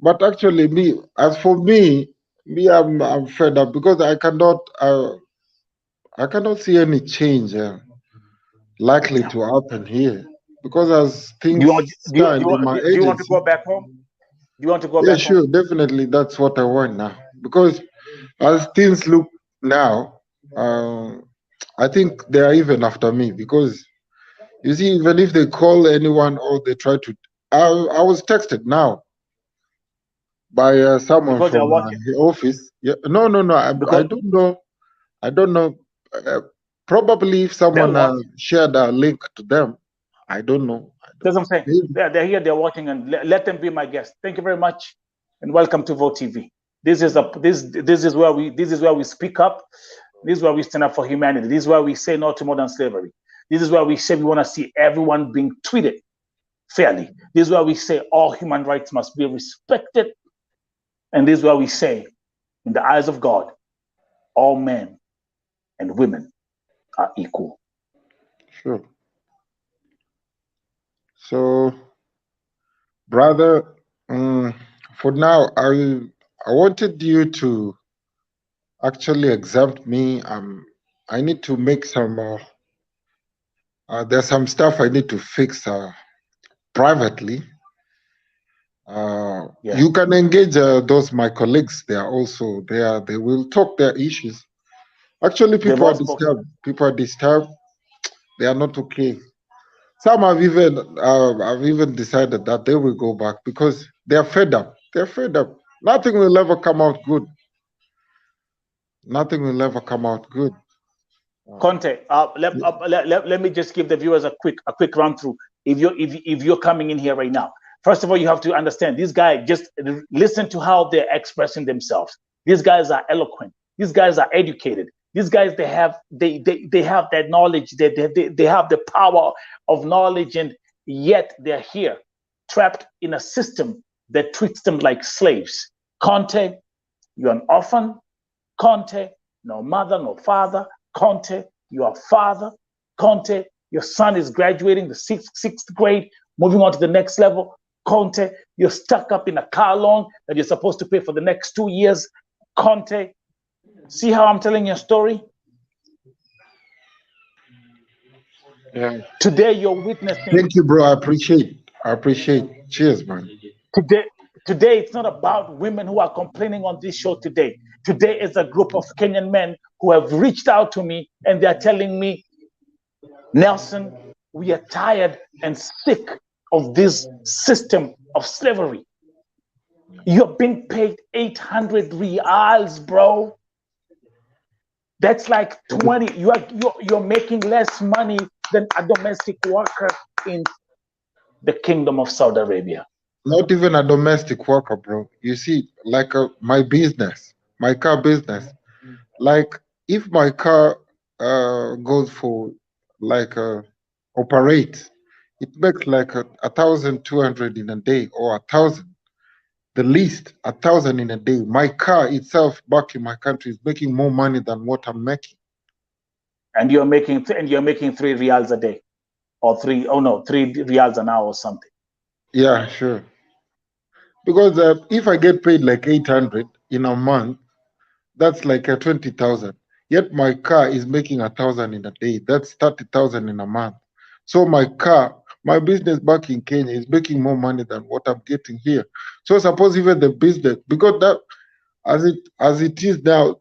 But actually, I'm fed up because I cannot see any change likely to happen here because as things stand in my agency. Do you want to go back home? Do you want to go back home? Yeah, sure, definitely. That's what I want now because as things look now, I think they are even after me because you see, even if they call anyone or they try to, I was texted now by someone because from the office. Yeah, no. I don't know. Probably if someone shared a link to them, I don't know. That's what I'm saying. They're here, they're watching, and let them be my guest. Thank you very much, and welcome to Vote TV. This is where we speak up. This is where we stand up for humanity. This is where we say no to modern slavery. This is where we say we want to see everyone being treated fairly. This is where we say all human rights must be respected. And this is where we say, in the eyes of God, all men and women are equal. Sure. So, brother, for now, I wanted you to actually exempt me. I need to make some. There's some stuff I need to fix privately. You can engage those my colleagues. They are also there. They will talk their issues. Actually, people are disturbed. They are not okay. Some have even decided that they will go back because they are fed up. They're fed up. Nothing will ever come out good. Nothing will ever come out good. Conte, let me just give the viewers a quick run through. If you're coming in here right now, first of all, you have to understand these guys. Just listen to how they're expressing themselves. These guys are eloquent. These guys are educated. These guys they have that knowledge. They have the power of knowledge, and yet they're here, trapped in a system that treats them like slaves. Conte, you're an orphan. Conte, no mother, no father. Conte, you are father. Conte, your son is graduating the sixth grade, moving on to the next level. Conte, you're stuck up in a car loan that you're supposed to pay for the next 2 years. Conte, see how I'm telling your story? Yeah. Today you're witnessing. Thank you, bro. I appreciate. Cheers, man. Today it's not about women who are complaining on this show today. Today is a group of Kenyan men who have reached out to me and they're telling me, Nelson, we are tired and sick of this system of slavery. You're being paid 800 riyals, bro. That's like 20. You're making less money than a domestic worker in the Kingdom of Saudi Arabia. Not even a domestic worker, bro. You see, like my business, my car business. Like if my car goes for like operate, it makes like 1,200 in a day or 1,000. The least 1,000 in a day. My car itself back in my country is making more money than what I'm making. And you're making 3 riyals a day. or 3 riyals an hour or something. Yeah, sure. Because if I get paid like 800 in a month, that's like 20,000. Yet my car is making 1,000 in a day. That's 30,000 in a month. So my business back in Kenya is making more money than what I'm getting here. So suppose even the business, because that as it is now,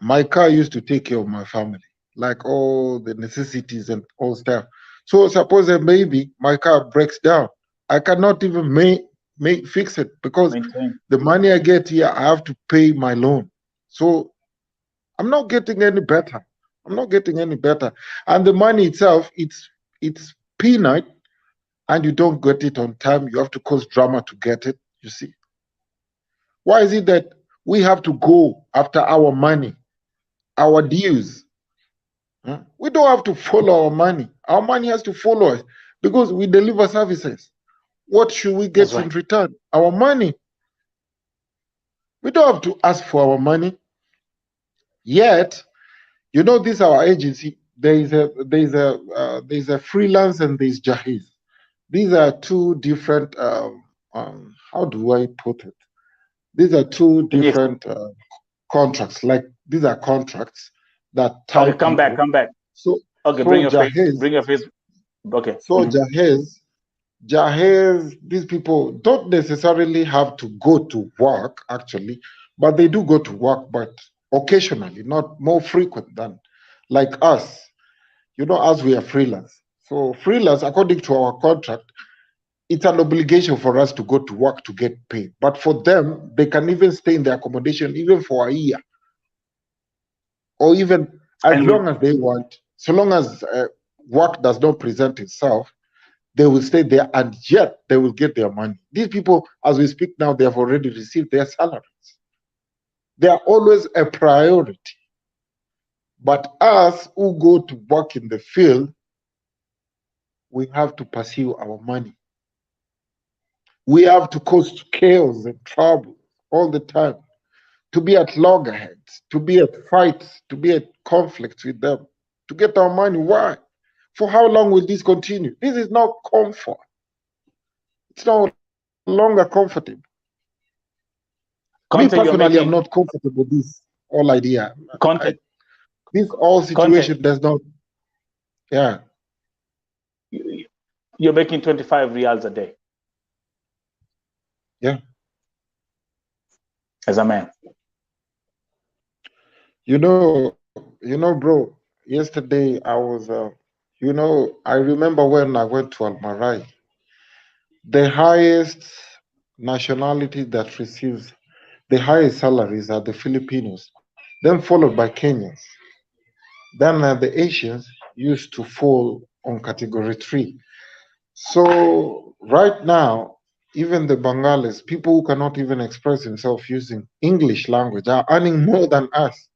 my car used to take care of my family, like all the necessities and all stuff. So suppose that maybe my car breaks down, I cannot even fix it because the money I get here, I have to pay my loan. So I'm not getting any better. And the money itself, it's peanut, and you don't get it on time. You have to cause drama to get it. You see, why is it that we have to go after our money, our dues? We don't have to follow our money. Our money has to follow us because we deliver services. What should we get in return? Our money. We don't have to ask for our money. Yet, you know, this our agency. There's a freelance and there's Jahiz. These are two different. How do I put it? These are two different contracts. Like these are contracts that tie come back. So okay, so bring your Jahiz, face. Okay. So Jahiz, these people don't necessarily have to go to work actually, but they do go to work, but occasionally, not more frequent than like us. You know, as we are freelance. So freelance, according to our contract, it's an obligation for us to go to work to get paid. But for them, they can even stay in their accommodation even for a year, or even as long as they want, so long as work does not present itself, they will stay there and yet they will get their money. These people, as we speak now, they have already received their salaries. They are always a priority. But us who go to work in the field, we have to pursue our money. We have to cause chaos and trouble all the time, to be at loggerheads, to be at fights, to be at conflicts with them, to get our money. Why? For how long will this continue? This is not comfort. It's no longer comfortable. Me personally, I'm not comfortable with this whole idea. This whole situation does not. Yeah. You're making 25 riyals a day. Yeah. As a man. You know, bro, yesterday I was, I remember when I went to Al-Marai, the highest nationality that receives the highest salaries are the Filipinos, then followed by Kenyans. Then the Asians used to fall on category 3. So right now, even the Bengalis, people who cannot even express themselves using English language, are earning more than us.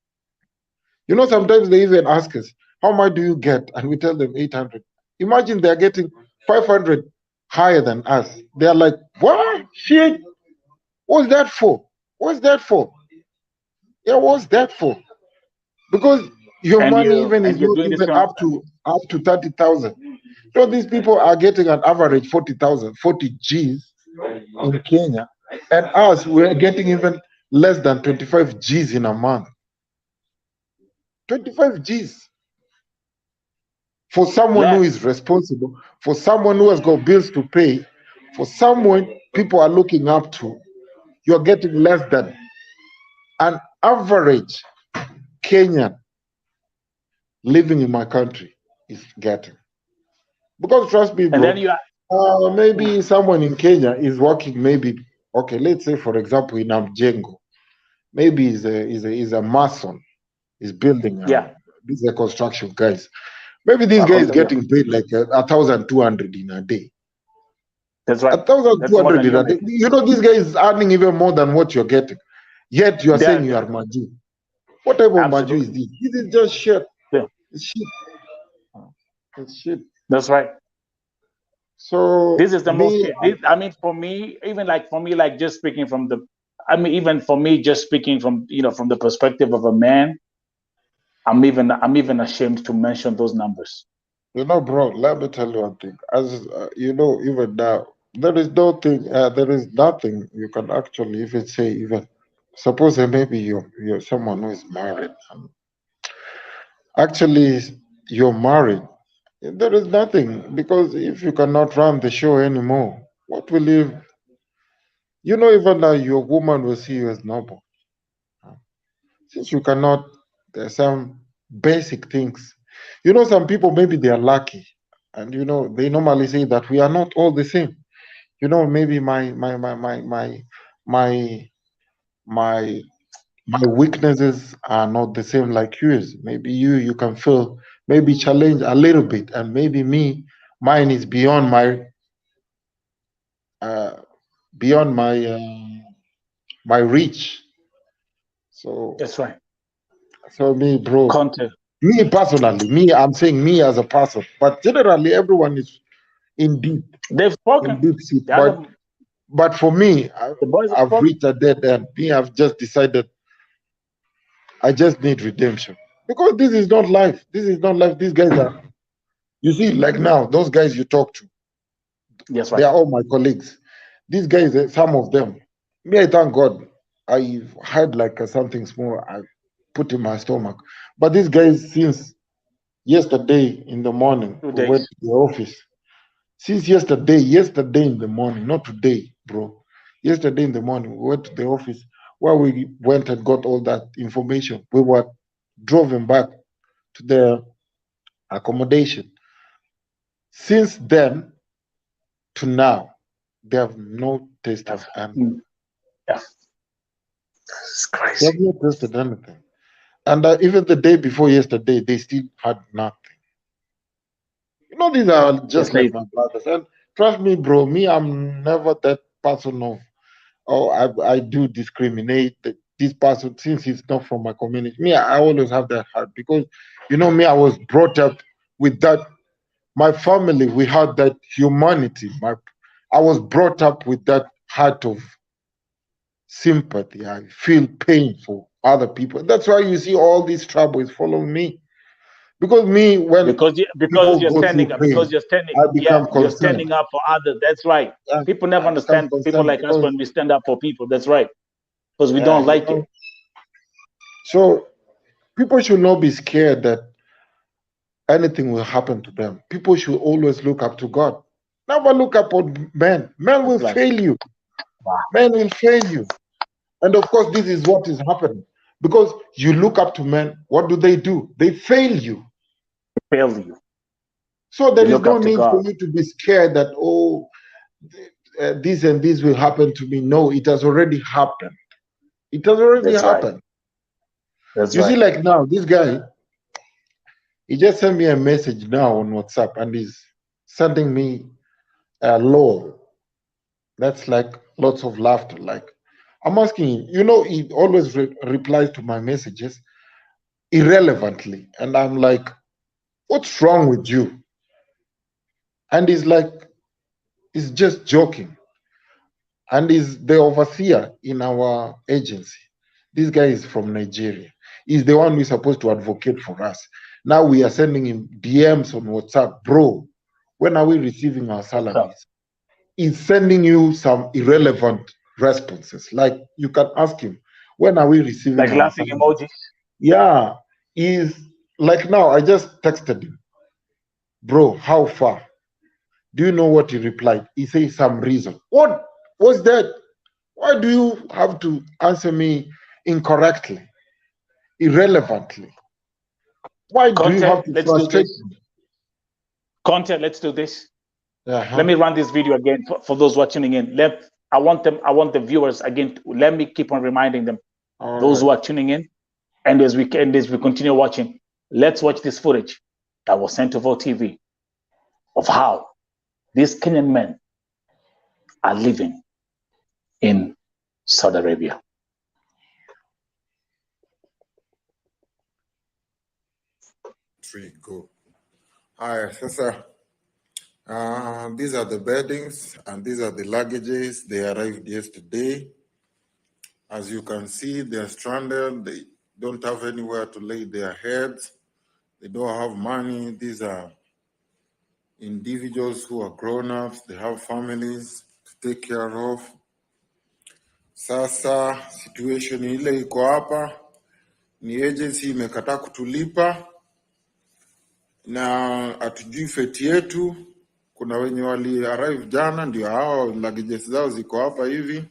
You know, sometimes they even ask us, how much do you get? And we tell them 800. Imagine they're getting 500 higher than us. They're like, what? Shit. What's that for? What's that for? Yeah, what's that for? Because your money even is not even up to 30,000. So these people are getting an average 40,000, 40 G's in Kenya, and us we're getting even less than 25 G's in a month. 25 G's for someone who is responsible, for someone who has got bills to pay, for someone people are looking up to. You're getting less than an average Kenyan living in my country is getting. Because trust me, bro, maybe someone in Kenya is working, maybe, okay, let's say, for example, in Amjengo, maybe he's a mason, he's building, these are construction guys. Maybe this guy is getting paid like 1,200 in a day. That's right. 1,200 in a day. You know, this guy is earning even more than what you're getting. Yet you are saying you are Maju. What type of Maju is this? This is just shit. Yeah. It's shit. It's shit. That's right. So this is the most. I mean, for me, just speaking from the. I mean, even for me, just speaking from from the perspective of a man, I'm even ashamed to mention those numbers. You know, bro, let me tell you one thing. As you know, even now, there is there is nothing you can actually even say. Even suppose that maybe you're someone who is married, and actually you're married. There is nothing because if you cannot run the show anymore, what will you? You know, even your woman will see you as noble. Since you cannot, there's some basic things. You know, some people maybe they are lucky, and you know they normally say that we are not all the same. You know, maybe my my my weaknesses are not the same like yours. Maybe you can feel maybe challenge a little bit, and maybe me mine is uh beyond my reach. So That's right. so me, bro. Content. Me personally, me, I'm saying me as a person, but generally everyone is in deep, They've in spoken. deep seat. The other, But for me, the boys have I've spoken. reached a dead end. Me, I've just decided I just need redemption because this is not life. This is not life. These guys are, you see, like now, those guys you talk to, That's they right. are all my colleagues. These guys, some of them, me, I thank God, I had like something small I put in my stomach. But these guys, since yesterday in the morning, Two we went days. to the office. Since yesterday in the morning, not today, bro. Yesterday in the morning, we went to the office where we went and got all that information. We were driven back to the accommodation. Since then to now, they have not tasted anything. Yeah. It's They crazy. have not tasted anything. And even the day before yesterday, they still had nothing. You know, these are They just like sleep. my brothers. And trust me, bro, me, I'm never that person of, oh, I do discriminate this person since he's not from my community. Me, I always have that heart because, you know, me, I was brought up with that. My family, we had that humanity. I was brought up with that heart of sympathy. I feel pain for other people. That's why you see all these troubles following me. Because me, when Because people you're go through standing up, because pain, you're standing, I yeah, become you're concerned. standing up for others. That's right. Yeah, People never I become understand people concerned like us because, when we stand up for people. That's right. Because we yeah, don't you like it. know. So people should not be scared that anything will happen to them. People should always look up to God. Never look up on men. Men will That's right. fail you. Men will fail you. And of course, this is what is happening. Because you look up to men, what do? They fail you. Fail you. So You there is look no up to need for God. you to be scared that, oh, this and this will happen to me. No, it has already happened. It has already That's right. happened. That's You see, right. like now, this guy, he just sent me a message now on WhatsApp and he's sending me a lol. That's like lots of laughter. Like, I'm asking him, you know, he always replies to my messages irrelevantly. And I'm like, what's wrong with you? And he's like, he's just joking. And he's the overseer in our agency. This guy is from Nigeria. He's the one who's supposed to advocate for us. Now we are sending him DMs on WhatsApp. Bro, when are we receiving our So, salaries? He's sending you some irrelevant responses. Like you can ask him, when are we receiving like our laughing salaries? emojis. Yeah, he's like now, I just texted him, bro, how far? Do you know what he replied? He says some reason. What was that? Why do you have to answer me incorrectly, irrelevantly? Why do you have Content, to let's do frustrate this. me? Content, let's do this. Uh-huh. Let me run this video again for those who are tuning in. I want the viewers again. Let me keep on reminding them, All those right. who are tuning in, and as we continue watching, let's watch this footage that was sent to Vote TV of how these Kenyan men are living in Saudi Arabia. 3, go. Haya, sasa these are the beddings and these are the luggages. They arrived yesterday. As you can see, they are stranded. They don't have anywhere to lay their heads. They don't have money. These are individuals who are grown-ups, they have families to take care of. Sasa situation ile iko hapa ni agency imekataa kutulipa na hatujui feti yetu. Kuna wenye wali arrive jana, ndio hao luggages zao ziko hapa hivi,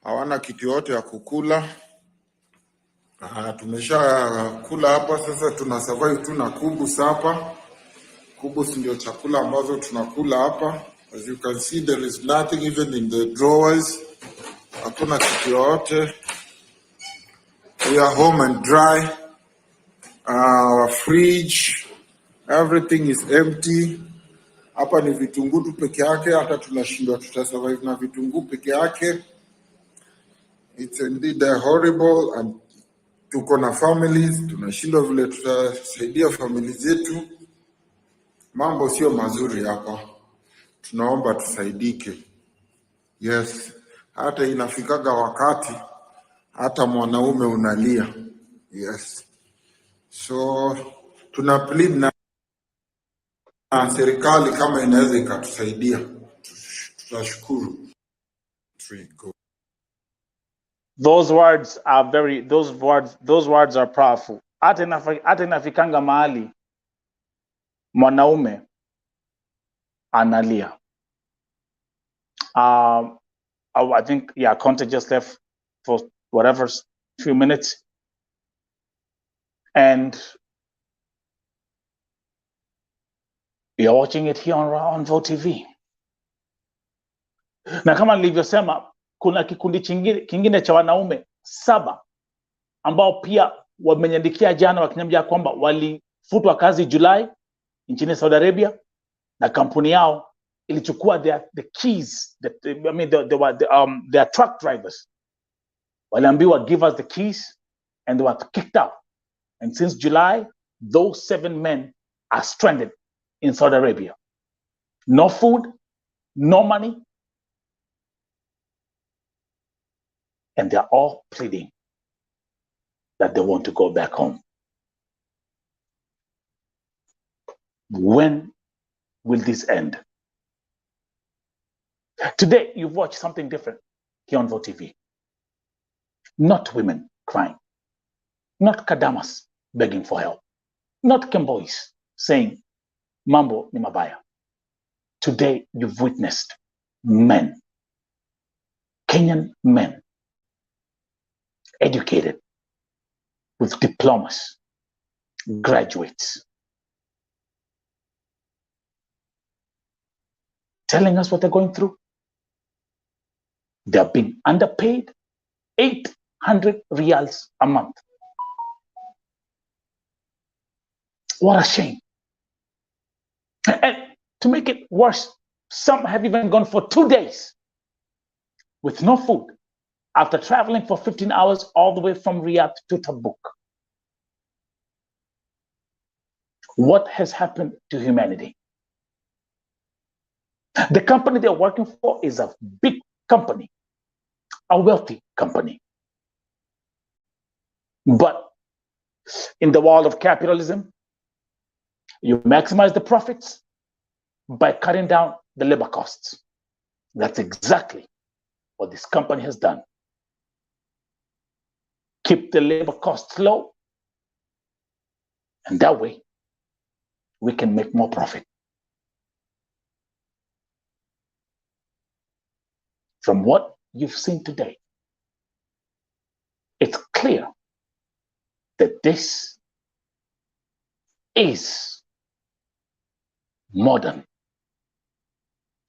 hawana kitu yote ya kukula. Tumesha kula hapa, sasa tuna survive tu na kubus hapa. Kubus ndio chakula ambazo tunakula hapa. As you can see, there is nothing even in the drawers. Hakuna kitu yote. We are home and dry. Our fridge, everything is empty. Hapa ni vitunguu tu peke yake, hata tunashindwa tutasurvive na vitunguu peke yake. It's indeed horrible, and tuko na families, tunashindwa vile tutasaidia families zetu. Mambo sio mazuri hapa. Tunaomba tusaidike. Yes, hata inafikaga wakati hata mwanaume unalia. Yes. So tuna plead na serikali kama inaweza ikatusaidia. Tutashukuru. Those words are powerful. Hata inafikanga mahali mwanaume analia. I think Conte just left for whatever few minutes, and you're watching it here on VO TV. Na kama nilivyosema, kuna kikundi kingine cha wanaume 7 ambao pia wamenyandikia jana wakiniambia kwamba walifutwa kazi Julai nchini Saudi Arabia, na kampuni yao ilichukua the keys, their truck drivers. Waliambiwa give us the keys, and they were kicked out. And since July, those 7 men are stranded in Saudi Arabia. No food, no money, and they're all pleading that they want to go back home. When will this end? Today, you've watched something different here on VO TV. Not women crying, not Kadamas begging for help, not Kemboys saying, Mambo ni mabaya. Today, you've witnessed men, Kenyan men, educated, with diplomas, graduates, telling us what they're going through. They're being underpaid 800 riyals a month. What a shame. And to make it worse, some have even gone for 2 days with no food after traveling for 15 hours all the way from Riyadh to Tabuk. What has happened to humanity? The company they're working for is a big company, a wealthy company. But in the world of capitalism, you maximize the profits by cutting down the labor costs. That's exactly what this company has done. Keep the labor costs low, and that way we can make more profit. From what you've seen today, it's clear that this is modern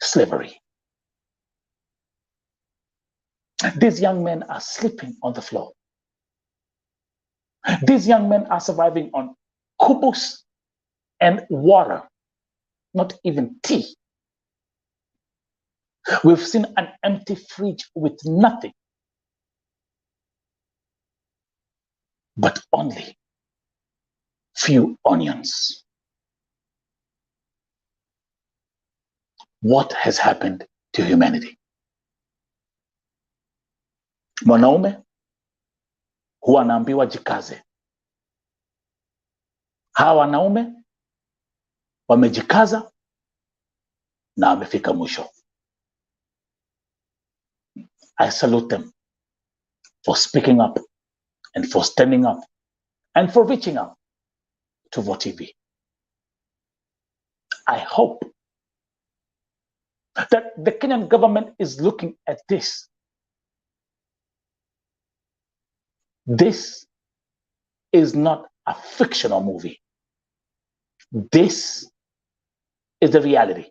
slavery. These young men are sleeping on the floor. These young men are surviving on kubus and water, not even tea. We've seen an empty fridge with nothing but only few onions. What has happened to humanity? Wanaume huwa anaambiwa jikaze. Hawa wanaume wamejikaza na wamefika mwisho. I salute them for speaking up and for standing up and for reaching out to KEVO TV. I hope that the Kenyan government is looking at this. This is not a fictional movie. This is the reality.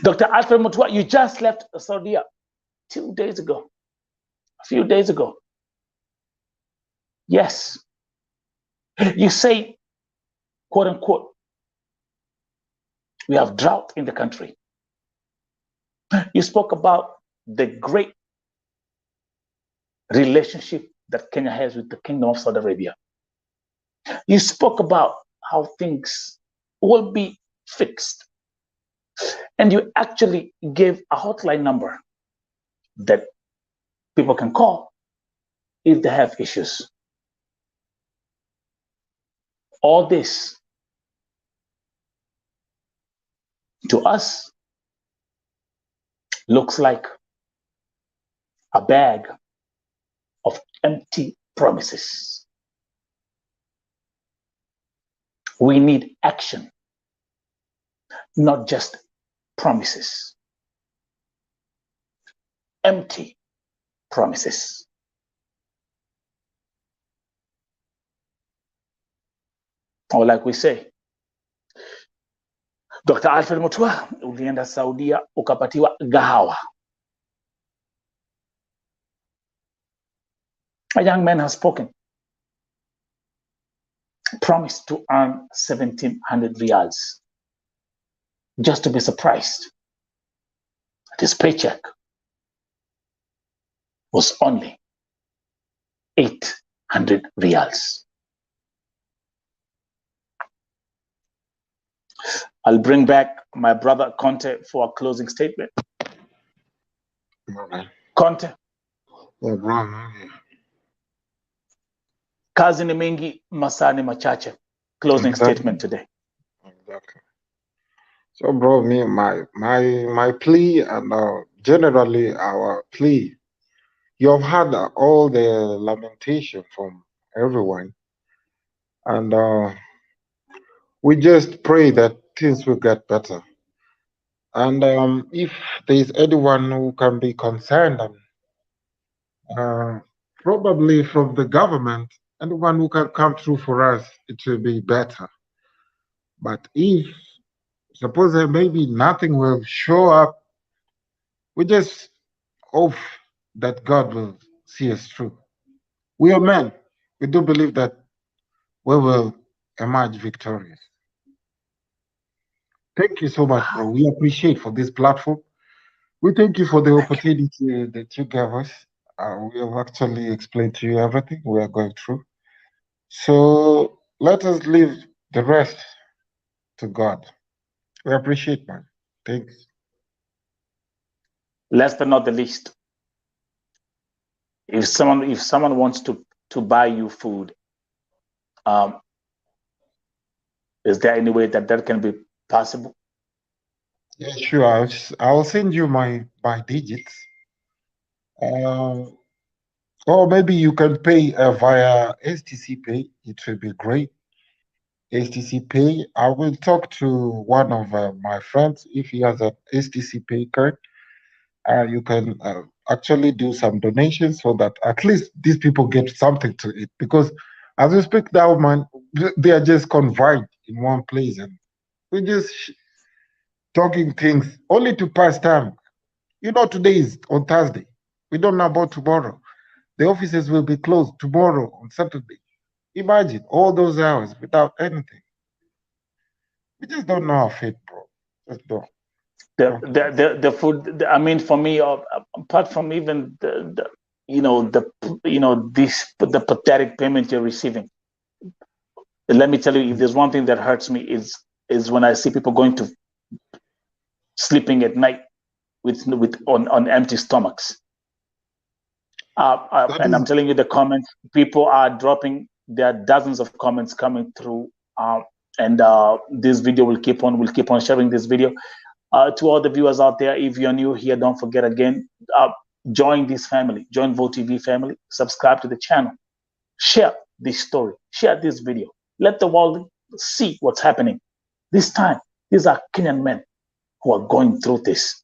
Dr. Alfred Mutua, you just left Saudia 2 days ago, a few days ago. Yes. You say, quote unquote, we have drought in the country. You spoke about the great relationship that Kenya has with the Kingdom of Saudi Arabia. You spoke about how things will be fixed. And you actually gave a hotline number that people can call if they have issues. All this, to us, looks like a bag of empty promises. We need action, not just promises. Empty promises. Or like we say, Dr. Alfred Mutua, ulienda Saudia ukapatiwa gahawa. A young man has spoken. Promised to earn 1,700 riyals. Just to be surprised. His paycheck was only 800 riyals. I'll bring back my brother Conte for a closing statement. Okay. Conte. Yeah, bro. Kazi ni mingi, masaa ni machache. Closing statement today. Exactly. So, bro, my plea and generally our plea, you have had all the lamentation from everyone, and we just pray that things will get better. And if there is anyone who can be concerned, probably from the government, anyone who can come through for us, it will be better. But if suppose maybe nothing will show up, we just hope that God will see us through. We are men. We do believe that we will emerge victorious. Thank you so much, bro. We appreciate for this platform. We thank you for the opportunity that you gave us. We have actually explained to you everything we are going through. So let us leave the rest to God. We appreciate, man. Thanks. Last but not the least, if someone wants to buy you food, is there any way that can be possible? Yeah, sure. I'll send you my digits. Or maybe you can pay via STC Pay. It will be great. STC Pay. I will talk to one of my friends if he has a STC Pay card. You can actually do some donations so that at least these people get something to eat. Because as we speak now, man, they are just confined in one place and we're just talking things only to pass time. You know, today is on Thursday. We don't know about tomorrow. The offices will be closed tomorrow on Saturday. Imagine all those hours without anything. We just don't know our fate, bro. Just don't. The food. I mean, for me, apart from even the pathetic payment you're receiving. Let me tell you, if there's one thing that hurts me is when I see people going to sleeping at night on empty stomachs. And I'm telling you, the comments people are dropping. There are dozens of comments coming through And this video will keep on. We'll keep on sharing this video. To all the viewers out there, if you're new here, don't forget again, join this family, join VO TV family, subscribe to the channel, share this story, share this video. Let the world see what's happening. This time, these are Kenyan men who are going through this.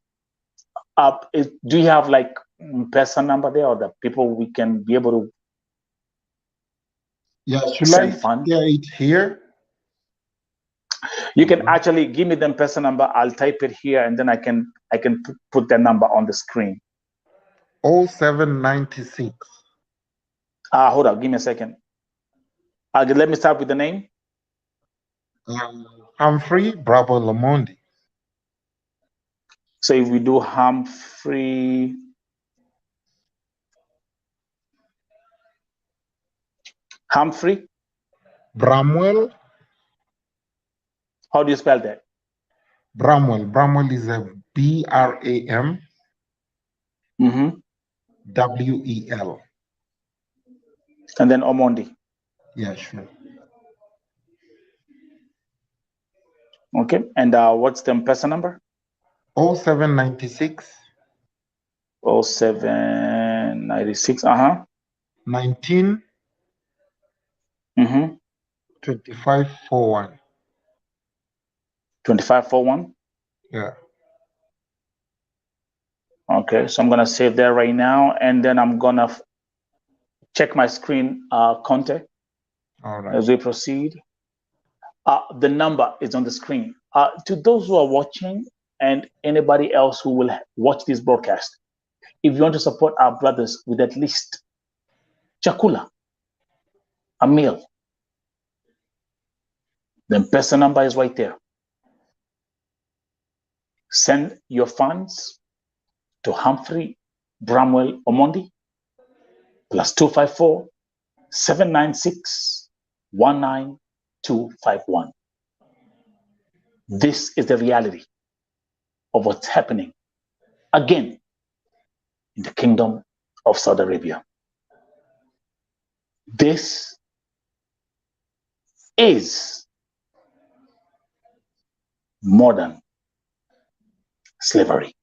Do you have like person number there, or the people we can be able to should I fund? share it here? You can actually give me the person number. I'll type it here, and then I can put the number on the screen. 0796. Hold on, give me a second. Let me start with the name. Humphrey Bravo Lamondi. So if we do Humphrey Bramwell. How do you spell that? Bramwell. Bramwell is a BRAM. WEL. And then Omondi. Yeah, sure. Okay. And what's the person number? 0796. 0796. 19. 2541. 2541. Yeah. Okay, so I'm gonna save that right now, and then I'm gonna check my screen contact. All right. As we proceed. The number is on the screen. To those who are watching and anybody else who will watch this broadcast, if you want to support our brothers with at least chakula, a meal, the person number is right there. Send your funds to Humphrey Bramwell Omondi +254 796 19251. This is the reality of what's happening again in the kingdom of Saudi Arabia. This is modern slavery.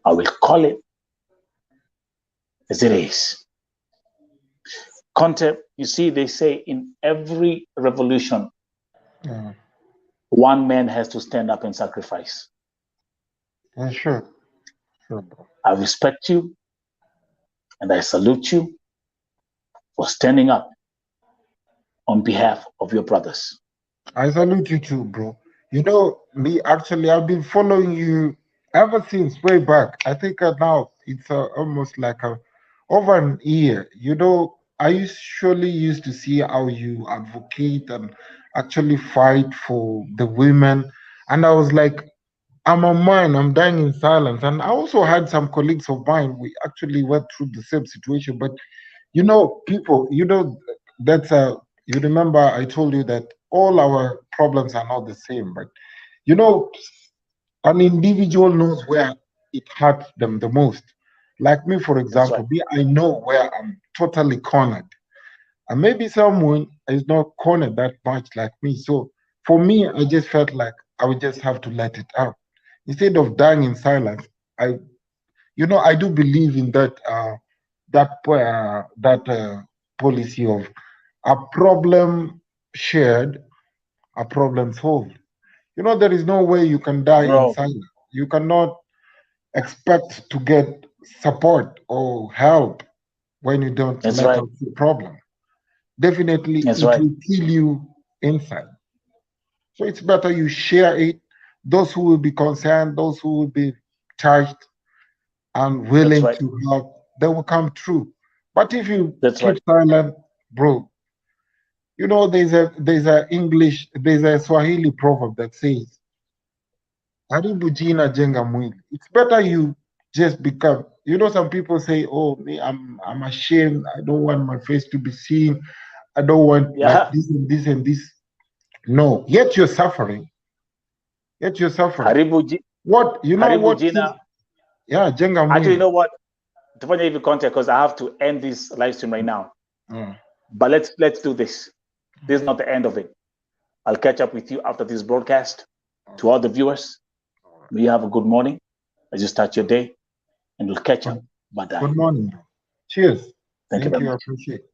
I will call it as it is. Conte, you see, they say in every revolution, one man has to stand up and sacrifice. Yeah, sure. Sure, bro. I respect you and I salute you for standing up on behalf of your brothers. I salute you too, bro. You know, me actually, I've been following you ever since way back. I think now it's almost like over an year. You know, I usually used to see how you advocate and actually fight for the women. And I was like, I'm a man, I'm dying in silence. And I also had some colleagues of mine, we actually went through the same situation. But, you know, people, you know, that's you remember I told you that all our problems are not the same. But, you know, an individual knows where it hurts them the most. Like me, for example, right. me, I know where I'm totally cornered. And maybe someone is not cornered that much like me. So for me, I just felt like I would just have to let it out. Instead of dying in silence, I do believe in that policy of a problem shared, a problem solved. You know, there is no way you can die in silence. You cannot expect to get support or help when you don't let out the problem. Definitely, it will kill you inside. So it's better you share it. Those who will be concerned, those who will be charged and willing to help, they will come through. But if you keep silent, bro, you know, there's a Swahili proverb that says, "Haribu jina jenga mwili." It's better you just become. You know, some people say, "Oh, me, I'm ashamed. I don't want my face to be seen. I don't want like this and this and this." No, yet you're suffering. Yet you're suffering. What you know? What? Yeah, jenga mwili. Actually, you know what? To find even contact, because I have to end this live stream right now. But let's do this. This is not the end of it. I'll catch up with you after this broadcast. To all the viewers, may you have a good morning as you start your day, and we'll catch up. Bye. Good morning. Cheers. Thank you very much. I appreciate it.